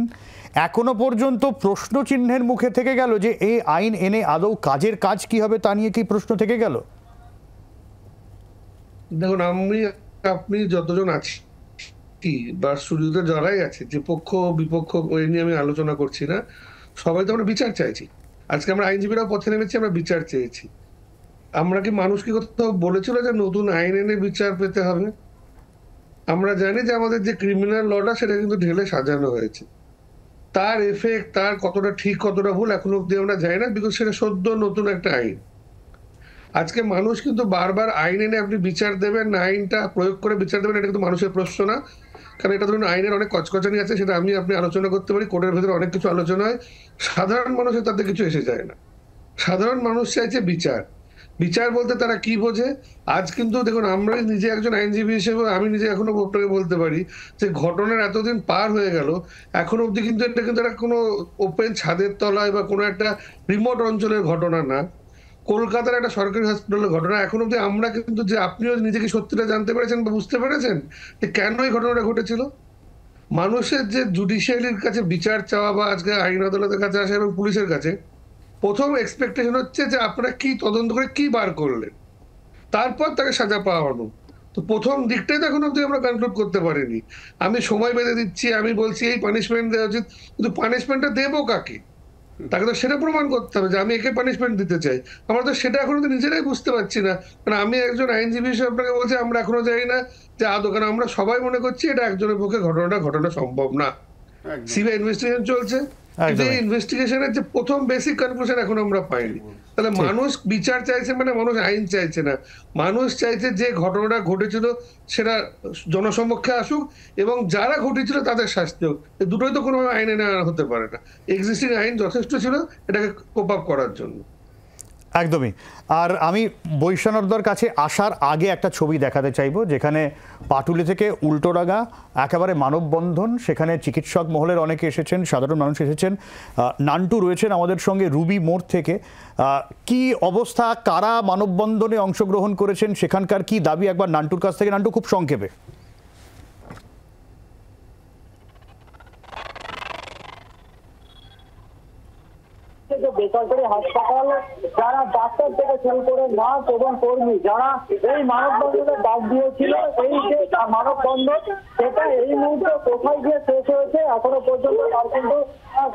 এখনো পর্যন্ত প্রশ্ন চিহ্নের মুখে থেকে গেল, যে এই আইন এনে আদৌ কাজের কাজ কি হবে তা নিয়ে কি প্রশ্ন থেকে গেল? দেখুন, আপনি যতজন আছি বা স্টুডিওতে যারাই আছে, যে পক্ষ বিপক্ষ ওই নিয়ে আমি আলোচনা করছি না, সবাই তো আমরা বিচার চাইছি। আজকে আমরা আইনজীবীরাও পথে নেমেছি, আমরা বিচার চেয়েছি। আমরা কি মানুষকে কোথাও বলেছিল যে নতুন আইন এনে বিচার পেতে হবে? আমরা জানি যে আমাদের যে ক্রিমিনাল লটা সেটা কিন্তু ঢেলে সাজানো হয়েছে। তার এফেক্ট, তার কতটা ঠিক কতটা ভুল এখনো অব্দি আমরা জানি না, বিকজ সেটা সদ্য নতুন একটা আইন। আজকে মানুষ কিন্তু বারবার আইন এনে আপনি বিচার দেবেন না, আইনটা প্রয়োগ করে বিচার দেবেন, এটা কিন্তু মানুষের প্রশ্ন না। কারণ এটা ধরুন আইনের অনেক কচকচানি আছে, সেটা আপনি আলোচনা করতে পারি, কোর্টের ভেতরে অনেক কিছু আলোচনা হয়। সাধারণ মানুষের তাতে কিছু এসে যায় না। সাধারণ মানুষ চাইছে বিচার। বিচার বলতে তারা কি বোঝে? আজ কিন্তু দেখুন, আমরা নিজে একজন আইনজীবী হিসেবে আমি নিজে এখনো আপনাকে বলতে পারি যে ঘটনার এতদিন পার হয়ে গেল, এখনো অব্দি কিন্তু এটা কিন্তু একটা কোনো ওপেন ছাদের তলায় বা কোনো একটা রিমোট অঞ্চলের ঘটনা না, কলকাতার একটা সরকারি হসপিটালের ঘটনা। এখন অব্দি আমরা কিন্তু, যে আপনিও নিজেকে সত্যিটা জানতে পেরেছেন বা বুঝতে পেরেছেন যে কেন এই ঘটনাটা ঘটেছিল। মানুষের যে জুডিশিয়ারির কাছে বিচার চাওয়া বা আজকে আইন আদালতের কাছে আসা এবং পুলিশের কাছে প্রথম এক্সপেকটেশন হচ্ছে যে আপনারা কি তদন্ত করে কি বার করলেন, তারপর তাকে সাজা পাওয়ানো। তো প্রথম দিকটাই তো এখন অব্দি আমরা কনক্লুড করতে পারিনি। আমি সময় বেঁধে দিচ্ছি, আমি বলছি এই পানিশমেন্ট দেওয়া উচিত, কিন্তু পানিশমেন্টটা দেবো কাকে? তাকে তো সেটা প্রমাণ করতে হবে যে আমি একে পানিশমেন্ট দিতে চাই। আমরা তো সেটা এখনো তো নিজেরাই বুঝতে পারছি না। কারণ আমি একজন আইনজীবী হিসেবে আপনাকে বলছি, আমরা এখনো জানি না যে আদৌ, কারণ আমরা সবাই মনে করছি এটা একজনের পক্ষে ঘটনা সম্ভব না। সিবিআই ইনভেস্টিগেশন চলছে, এই ইনভেস্টিগেশনের যে প্রথম বেসিক কনক্লুশন এখন আমরা পাইনি। তাহলে মানুষ বিচার চাইছে মানে মানুষ আইন চাইছে না। মানুষ চাইছে যে ঘটনাটা ঘটেছিল সেটা জনসমক্ষে আসুক এবং যারা ঘটেছিল তাদের শাস্তি হোক। এই দুটোই তো কোনোভাবে আইনে নেওয়া হতে পারে না। এক্সিস্টিং আইন যথেষ্ট ছিল এটাকে কোপ আপ করার জন্য। একদমই। আর আমি বৈষ্ণবদার কাছে আসার আগে একটা ছবি দেখাতে চাইবো, যেখানে পাটুলি থেকে উল্টোডাঙ্গা একেবারে মানববন্ধন, সেখানে চিকিৎসক মহলের অনেকে এসেছেন, সাধারণ মানুষ এসেছেন। নান্টু রয়েছেন আমাদের সঙ্গে রুবি মোড় থেকে। কি অবস্থা, কারা মানববন্ধনে অংশগ্রহণ করেছেন, সেখানকার কি দাবি, একবার নান্টুর কাছ থেকে। নান্টু, খুব সংক্ষেপে। বেসরকারি হাসপাতাল, যারা ডাক্তার থেকে শুরু করে নার্স এবং কর্মী, যারা এই মানববন্ধনের ডাক দিয়েছিল, এই যে মানববন্ধন সেটা এই মুহূর্তে কোথায় গিয়ে শেষ হয়েছে এখনো পর্যন্ত তার কিন্তু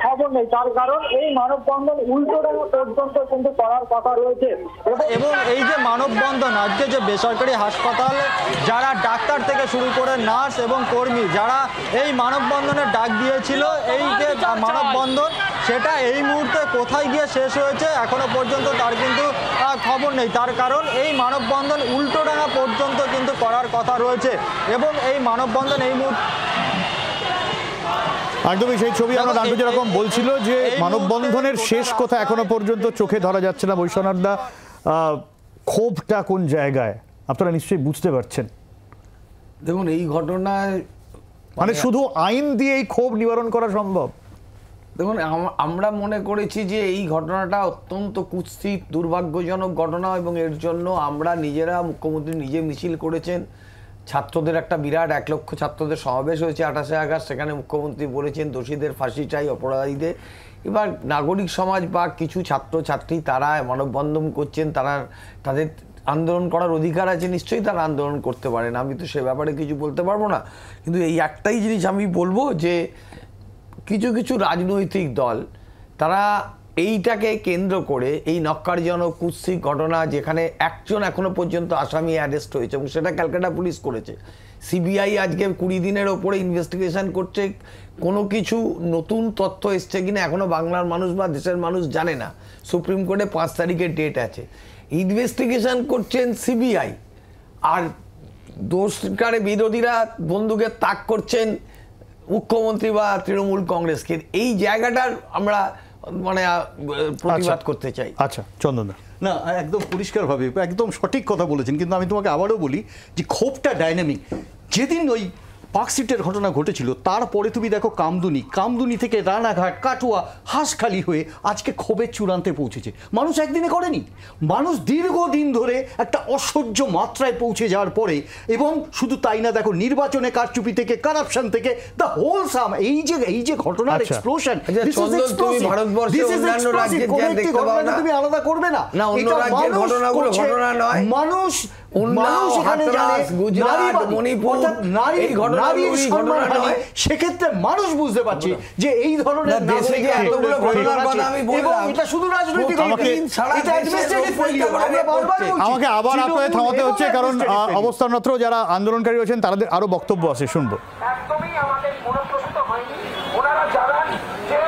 খবর নেই। তার কারণ এই মানববন্ধন উল্টোডাঙ্গা পর্যন্ত কিন্তু করার কথা রয়েছে। এবং এই যে মানববন্ধন আজকে যে বেসরকারি হাসপাতাল, যারা ডাক্তার থেকে শুরু করে নার্স এবং কর্মী, যারা এই মানববন্ধনের ডাক দিয়েছিল, এই যে মানববন্ধন সেটা এই মুহূর্তে কোথায় গিয়ে শেষ হয়েছে এখনো পর্যন্ত তার কিন্তু খবর নেই। তার কারণ এই মানববন্ধন উল্টোডাঙ্গা পর্যন্ত কিন্তু করার কথা রয়েছে এবং এই মানববন্ধন এই মুহূর্তে একদমই সেই ছবি আমরা নান্টু যেরকম বলছিল যে মানববন্ধনের শেষ কথা এখনো পর্যন্ত চোখে ধরা যাচ্ছে না। বৈশ্বনাথদা, ক্ষোভটা কোন জায়গায় আপনারা নিশ্চয়ই বুঝতে পারছেন। দেখুন, এই ঘটনায় মানে শুধু আইন দিয়ে এই ক্ষোভ নিবারণ করা সম্ভব? দেখুন, আমরা মনে করেছি যে এই ঘটনাটা অত্যন্ত কুৎসিত দুর্ভাগ্যজনক ঘটনা এবং এর জন্য আমরা নিজেরা, মুখ্যমন্ত্রী নিজে মিছিল করেছেন। ছাত্রদের একটা বিরাট 1 লক্ষ ছাত্রদের সমাবেশ হয়েছে 28শে আগস্ট। সেখানে মুখ্যমন্ত্রী বলেছেন দোষীদের ফাঁসি চাই, অপরাধীদের। এবার নাগরিক সমাজ বা কিছু ছাত্রছাত্রী তারা মানববন্ধন করছেন, তাদের আন্দোলন করার অধিকার আছে, নিশ্চয়ই তারা আন্দোলন করতে পারেন, আমি তো সে ব্যাপারে কিছু বলতে পারবো না। কিন্তু এই একটাই জিনিস আমি বলবো যে কিছু কিছু রাজনৈতিক দল তারা এইটাকে কেন্দ্র করে এই নক্কারজনক কুৎসিত ঘটনা, যেখানে একজন এখনো পর্যন্ত আসামি অ্যারেস্ট হয়েছে এবং সেটা ক্যালকাটা পুলিশ করেছে। সিবিআই আজকে 20 দিনের ওপরে ইনভেস্টিগেশন করছে, কোনো কিছু নতুন তথ্য এসছে কিনা এখনো বাংলার মানুষ বা দেশের মানুষ জানে না। সুপ্রিম কোর্টে 5 তারিখের ডেট আছে। ইনভেস্টিগেশন করছেন সিবিআই, আর দোষকারে বিরোধীরা বন্দুকের তাক করছেন মুখ্যমন্ত্রী বা তৃণমূল কংগ্রেসকে। এই জায়গাটার আমরা মানে প্রতিবাদ করতে চাই। আচ্ছা চন্দনদা। না, একদম পরিষ্কারভাবে একদম সঠিক কথা বলেছেন, কিন্তু আমি তোমাকে আবারও বলি যে ক্ষোভটা ডাইনামিক। যেদিন ওই পার্কস্ট্রিটের ঘটনা ঘটেছিল তারপরে তুমি দেখো কামদুনি থেকে রানাঘাট, কাটোয়া, হাঁসখালি হয়ে আজকে ক্ষোভের চূড়ান্তে পৌঁছেছে। মানুষ একদিনে করেনি, মানুষ দীর্ঘদিন ধরে একটা অসহ্য মাত্রায় পৌঁছে যাওয়ার পরে, এবং শুধু তাই না, দেখো নির্বাচনে কারচুপি থেকে, কারাপশন থেকে, দ্য হোল সাম, এই যে ঘটনার এক্সপ্লোশন, তুমি আলাদা করবে না, মানুষ সেক্ষেত্রে মানুষ বুঝতে পারছে যে এই ধরনের আমাকে আবার আপনাদের থামাতে হচ্ছে, কারণ অবস্থানরত যারা আন্দোলনকারী রয়েছেন তাদের আরো বক্তব্য আছে, শুনবো। একদমই আমাদের মনোপ্রসূত হয়নি। ওনারা জানান যে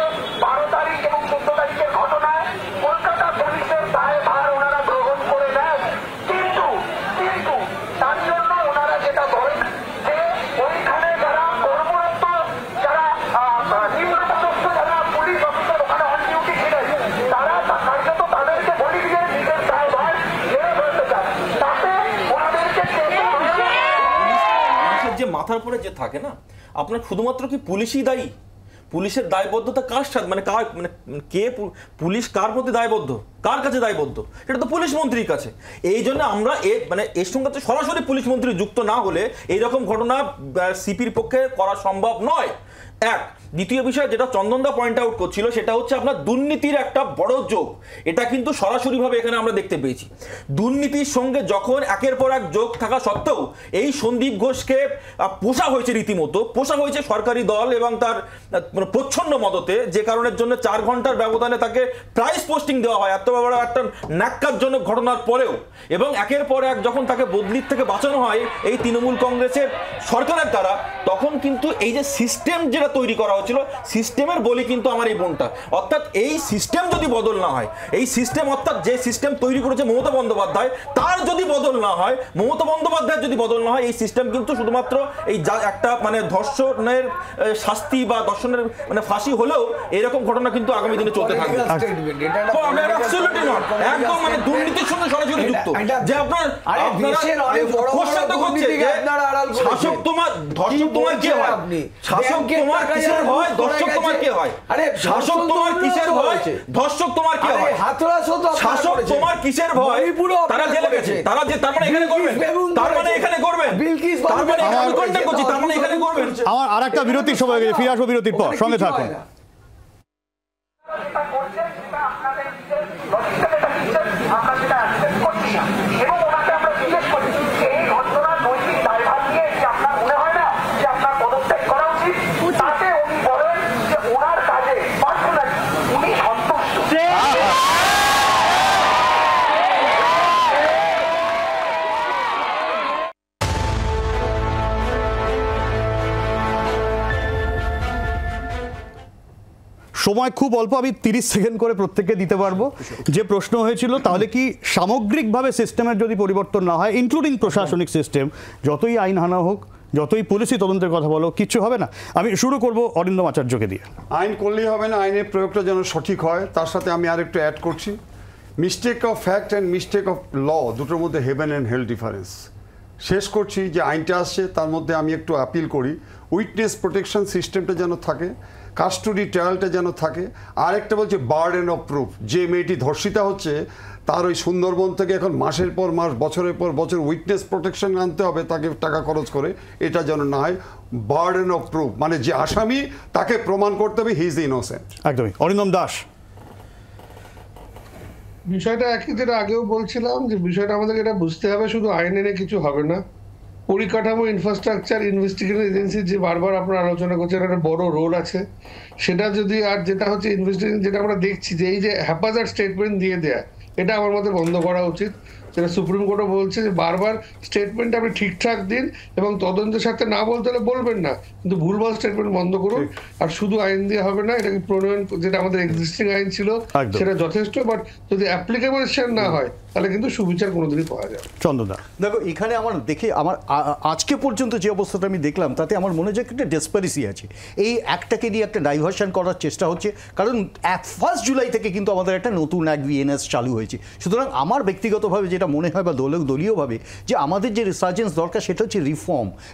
12 তারিখ এবং 14 তারিখের ঘটনায় কলকাতা পুলিশের দায়ভার ওনারা গ্রহণ করে নেন, কিন্তু তার জন্য ওনারা যেটা বলেন যে ওইখানে যারা কর্মরত, যারা নিম্নপদস্থ যারা পুলিশ অফিসার ওখানে অন ডিউটি ছিলেন, তারা কার্যত তাদেরকে বলি দিয়ে নিজের দায়ভার ছেড়ে ফেলতে চান। তাতে ওনাদেরকে যে মাথার উপরে যে থাকে না, আপনার শুধুমাত্র কি পুলিশই দায়ী? পুলিশের দায়বদ্ধতা কার সাথে, মানে কার, মানে কে পুলিশ কার প্রতি দায়বদ্ধ, কার কাছে দায়বদ্ধ? সেটা তো পুলিশ মন্ত্রীর কাছে। এই জন্য আমরা এর সঙ্গে তো সরাসরি পুলিশ মন্ত্রী যুক্ত না হলে এইরকম ঘটনা সিপির পক্ষে করা সম্ভব নয়। এক, দ্বিতীয় বিষয় যেটা চন্দনদা পয়েন্ট আউট করছিল, সেটা হচ্ছে আপনার দুর্নীতির একটা বড় যোগ। এটা কিন্তু সরাসরিভাবে এখানে আমরা দেখতে পেয়েছি। দুর্নীতির সঙ্গে যখন একের পর এক যোগ থাকা সত্ত্বেও এই সন্দীপ ঘোষকে পোষা হয়েছে, রীতিমতো পোষা হয়েছে সরকারি দল এবং তার প্রচ্ছন্ন মদতে, যে কারণের জন্য 4 ঘন্টার ব্যবধানে তাকে প্রাইস পোস্টিং দেওয়া হয় এত বড় একটা ন্যাক্কারজনক ঘটনার পরেও, এবং একের পর এক যখন তাকে বদলির থেকে বাঁচানো হয় এই তৃণমূল কংগ্রেসের সরকারের দ্বারা, তখন কিন্তু এই যে সিস্টেম যেটা তৈরি করা হচ্ছিল, সিস্টেমের বলি কিন্তু আমার এই বোনটা। অর্থাৎ এই সিস্টেম যদি বদল না হয়, এই সিস্টেম অর্থাৎ যে সিস্টেম তৈরি করেছে মমতা বন্দ্যোপাধ্যায়, তার যদি বদল না হয়, মমতা বন্দ্যোপাধ্যায়ের যদি বদল না হয়, এই সিস্টেম কিন্তু শুধুমাত্র এই একটা মানে ধর্ষণের শাস্তি বা ধর্ষণের মানে ফাঁসি হলেও এরকম ঘটনা কিন্তু আগামী দিনে চলতে থাকবে। একদম মানে দুর্নীতির সঙ্গে সরাসরি যুক্ত, যে আপনার শাসক তোমার ধর্ষক তোমার কে হয়, শাসক তোমার কিসের হয়, দর্শক তোমার কে হয়, শাসক তোমার কিসের হয়, ধর্ষক তোমার কে হয়, শাসক তোমার কিসের ভয়, তারা জেলে গেছে, তারা যে তার মানে এখানে করবেন, তার মানে এখানে করবেন, তার মানে আমি কন্টেন্ট করছি, তার মানে এখানে করবেন। আমার আরেকটা বিরতির সময় গেছে, ফিরে আসবো বিরতির পর, সঙ্গে থাকুন। এবং ওনাকে আমরা জিজ্ঞেস করি এই ঘটনার নৈতিক দায়ভার নিয়ে কি আপনার মনে হয় না যে আপনার পদত্যাগ করা উচিত? তাতে উনি বলেন যে ওনার কাজে পার্সোনালি উনি সন্তুষ্ট। সময় খুব অল্প, আমি 30 সেকেন্ড করে প্রত্যেককে দিতে পারবো। যে প্রশ্ন হয়েছিল, তাহলে কি সামগ্রিকভাবে সিস্টেমের যদি পরিবর্তন না হয়, ইনক্লুডিং প্রশাসনিক সিস্টেম, যতই আইন হানা হোক, যতই পুলিশি তদন্তের কথা বলো, কিচ্ছু হবে না? আমি শুরু করব অরিন্দম আচার্যকে দিয়ে। আইন করলেই হবে না, আইনের প্রয়োগটা যেন সঠিক হয়। তার সাথে আমি আরেকটু অ্যাড করছি, mistake of fact and mistake of law, দুটোর মধ্যে হেভেন অ্যান্ড হেল ডিফারেন্স। শেষ করছি, যে আইনটা আসছে তার মধ্যে আমি একটু আপিল করি, উইটনেস প্রোটেকশন সিস্টেমটা যেন থাকে, কাস্টডি ট্রায়ালটা যেন থাকে। আর একটা বলছে বার্ডেন অফ প্রুফ, যে মেয়েটি ধর্ষিতা হচ্ছে তার ওই সুন্দরবন থেকে এখন মাসের পর মাস, বছরের পর বছর উইটনেস প্রোটেকশন আনতে হবে তাকে টাকা খরচ করে, এটা যেন না হয়। বার্ডেন অফ প্রুফ মানে যে আসামি তাকে প্রমাণ করতে হবে হি ইজ ইনোসেন্ট। একদমই। অরিন্দম দাস। বিষয়টা একই, যেটা আগেও বলছিলাম, যে বিষয়টা আমাদেরকে এটা বুঝতে হবে, শুধু আইন এনে কিছু হবে না। পরিকাঠামো, ইনফ্রাস্ট্রাকচার, ইনভেস্টিগেশন এজেন্সি যে বারবার আপনারা আলোচনা করছেন একটা বড় রোল আছে, সেটা যদি, আর যেটা হচ্ছে ইনভেস্টিগেশন, যেটা আমরা দেখছি যে এই যে হ্যাপাজার্ড স্টেটমেন্ট দিয়ে দেয়া, এটা আমার মতে বন্ধ করা উচিত। যেটা সুপ্রিম কোর্টও বলছে যে বারবার স্টেটমেন্ট আপনি ঠিকঠাক দিন এবং তদন্তের সাথে না বলতে হলে বলবেন না, কিন্তু ভুলভাল স্টেটমেন্ট বন্ধ করুন। আর শুধু আইন দিয়ে হবে না, এটাকে প্রণয়ন, যেটা আমাদের এক্সিস্টিং আইন ছিল সেটা যথেষ্ট, বাট যদি অ্যাপ্লিকেবল না হয় তাহলে কিন্তু সুবিচার কোনোদিনই পাওয়া যায়। চন্দনদা দেখো, এখানে আমার দেখে আমার আজকে পর্যন্ত যে অবস্থাটা আমি দেখলাম তাতে আমার মনে হয় একটা ডেসপারেসি আছে। এই একটাকে নিয়ে একটা ডাইভার্সন করার চেষ্টা হচ্ছে, কারণ 1 জুলাই থেকে কিন্তু আমাদের একটা নতুন এক ভিএনএস চালু হয়েছে। সুতরাং আমার ব্যক্তিগতভাবে যেটা মনে হয় বা দলীয়ভাবে যে আমাদের যে রিসার্জেন্স দরকার সেটা হচ্ছে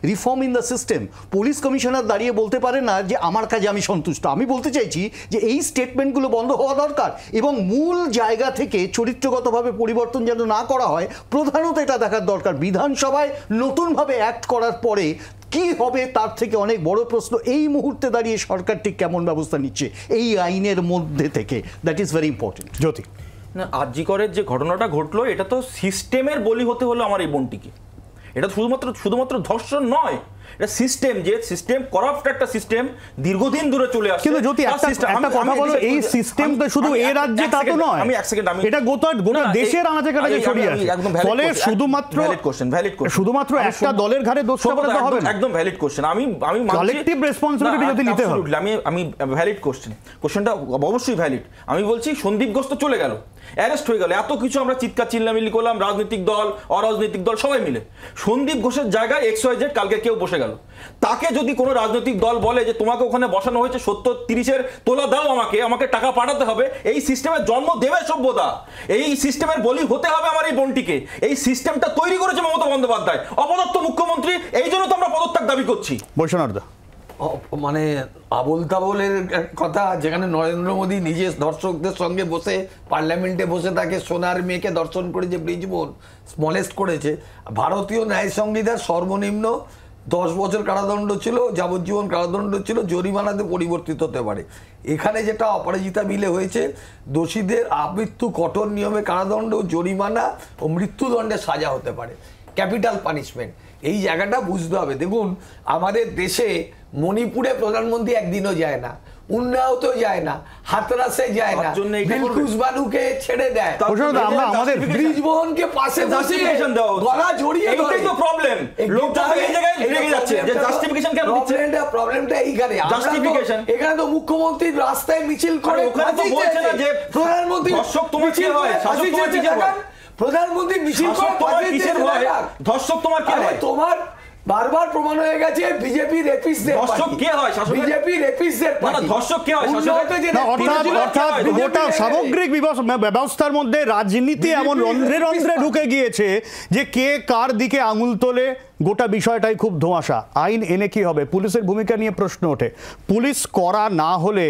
reform in the system. Police commissioner দাঁড়িয়ে বলতে পারে না যে আমার কাজে আমি সন্তুষ্ট। আমি বলতে চাইছি যে এই স্টেটমেন্টগুলো বন্ধ হওয়া দরকার এবং মূল জায়গা থেকে চরিত্রগতভাবে পরিবর্তন যেন না করা হয়, প্রধানত এটা দেখার দরকার বিধানসভায় নতুনভাবে অ্যাক্ট করার পরে কি হবে তার থেকে অনেক বড় প্রশ্ন এই মুহূর্তে দাঁড়িয়ে সরকার ঠিক কেমন ব্যবস্থা নিচ্ছে এই আইনের মধ্যে থেকে, দ্যাট ইজ ভেরি ইম্পর্টেন্ট। জ্যোতি, না, আরজিকরের যে ঘটনাটা ঘটলো এটা তো সিস্টেমের বলি হতে হলো আমার এই বোনটিকে। এটা শুধুমাত্র ধর্ষণ নয়, এটা সিস্টেম, যে সিস্টেম করাপ্ট একটা সিস্টেম দীর্ঘদিন ধরে চলে আসছে। কিন্তু যদি একটা কথা বলো, এই সিস্টেম তো শুধু এই রাজ্যে তা তো নয়, আমি এক সেকেন্ড, আমি এটা গোটা দেশের আনাচে কানাচে ছড়িয়ে আছে। ফলে শুধুমাত্র একটা দলের ঘাড়ে দোষ চাপালে তো হবে না। একদম ভ্যালিড কোশ্চেন, আমি কালেক্টিভ রেসপন্সিবিলিটি যদি নিতে হবে, আমি ভ্যালিড কোশ্চেনটা অবশ্যই ভ্যালিড। আমি বলছি সন্দীপ ঘোষ তো চলে গেল, অ্যারেস্ট হয়ে গেল, এত কিছু আমরা চিৎকার চিল্লামিল্লি করলাম, রাজনৈতিক দল অরাজনৈতিক দল সবাই মিলে। সন্দীপ ঘোষের জায়গায় XYZ কালকে কেউ বসে গেল, তাকে যদি কোনো রাজনৈতিক দল বলে যে তোমাকে ওখানে বসানো হয়েছে 70-30-এর তোলা দাও, আমাকে টাকা পাঠাতে হবে, এই সিস্টেমের জন্ম দেবে সভ্যতা, এই সিস্টেমের বলি হতে হবে আমার এই বোনটিকে। এই সিস্টেমটা তৈরি করেছে মমতা বন্দ্যোপাধ্যায়, অপদস্থ মুখ্যমন্ত্রী, এই জন্য তো আমরা পদত্যাগ দাবি করছি। বৈষ্ণবদা, মানে আবোল তাবোলের কথা, যেখানে নরেন্দ্র মোদী নিজে দর্শকদের সঙ্গে বসে পার্লামেন্টে বসে তাকে সোনার মেয়েকে দর্শন করে যে ব্রিজবোন স্মলেস্ট করেছে। ভারতীয় ন্যায় সংহিতার সর্বনিম্ন 10 বছর কারাদণ্ড ছিল, যাবজ্জীবন কারাদণ্ড ছিল, জরিমানাতে পরিবর্তিত হতে পারে। এখানে যেটা অপরাজিতা বিলে হয়েছে, দোষীদের আমৃত্যু কঠোর নিয়মে কারাদণ্ড, জরিমানা ও মৃত্যুদণ্ডে সাজা হতে পারে, ক্যাপিটাল পানিশমেন্ট। এই জায়গাটা বুঝতে হবে। দেখুন, আমাদের দেশে মণিপুরে প্রধানমন্ত্রী একদিনও যায় না, উন্নাওতেও যায় না, হাতরাসে যায় না, বিলকুস বানুকে ছেড়ে দেয়, আমরা আমাদের ব্রিজবহনকে পাশে বসিয়ে গলা জড়িয়ে ধরে। এটাই তো প্রবলেম, লোকজন এই জায়গায় রেগে যাচ্ছে যে জাস্টিফিকেশন কেন দিচ্ছে। প্রবলেমটা এইখানে, জাস্টিফিকেশন এখানে তো মুখ্যমন্ত্রী রাস্তায় মিছিল করে ওখানে তো বলছে না যে প্রধানমন্ত্রী দর্শক তোমার কি হয়, শাসক তোমার কি হয়, প্রধানমন্ত্রী মিছিল করে তোমার কিসের হয়, ধর্ষক তোমার কি হয়। তোমার বারবার প্রমাণ হয়ে গেছে বিজেপি রেপিস্টদের ধর্ষক কে হয়, বিজেপি রেপিস্টদের পার্টি, ধর্ষক কে হয়, অর্থাৎ গোটা সামগ্রিক ব্যবস্থার মধ্যে রাজনীতি এমন রন্ধ্রে রন্ধ্রে ঢুকে গিয়েছে যে কে কার দিকে আঙুল তোলে গোটা বিষয়টাই খুব ধোঁয়াশা। আইন এনে কি হবে, পুলিশের ভূমিকা নিয়ে প্রশ্ন ওঠে। পুলিশ করা না হলে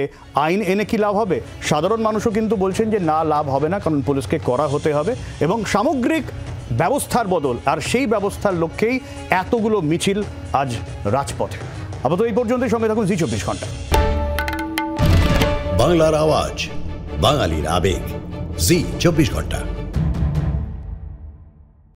আইন এনে কি লাভ হবে? সাধারণ মানুষও কিন্তু বলছেন যে না, লাভ হবে না, কারণ পুলিশকে করা হতে হবে এবং সামগ্রিক ব্যবস্থার বদল, আর সেই ব্যবস্থার লক্ষ্যেই এতগুলো মিছিল আজ রাজপথে। আপাতত এই পর্যন্তই, সঙ্গে থাকুন জি 24 ঘন্টা। বাংলার আওয়াজ, বাঙালির আবেগ, জি 24 ঘন্টা।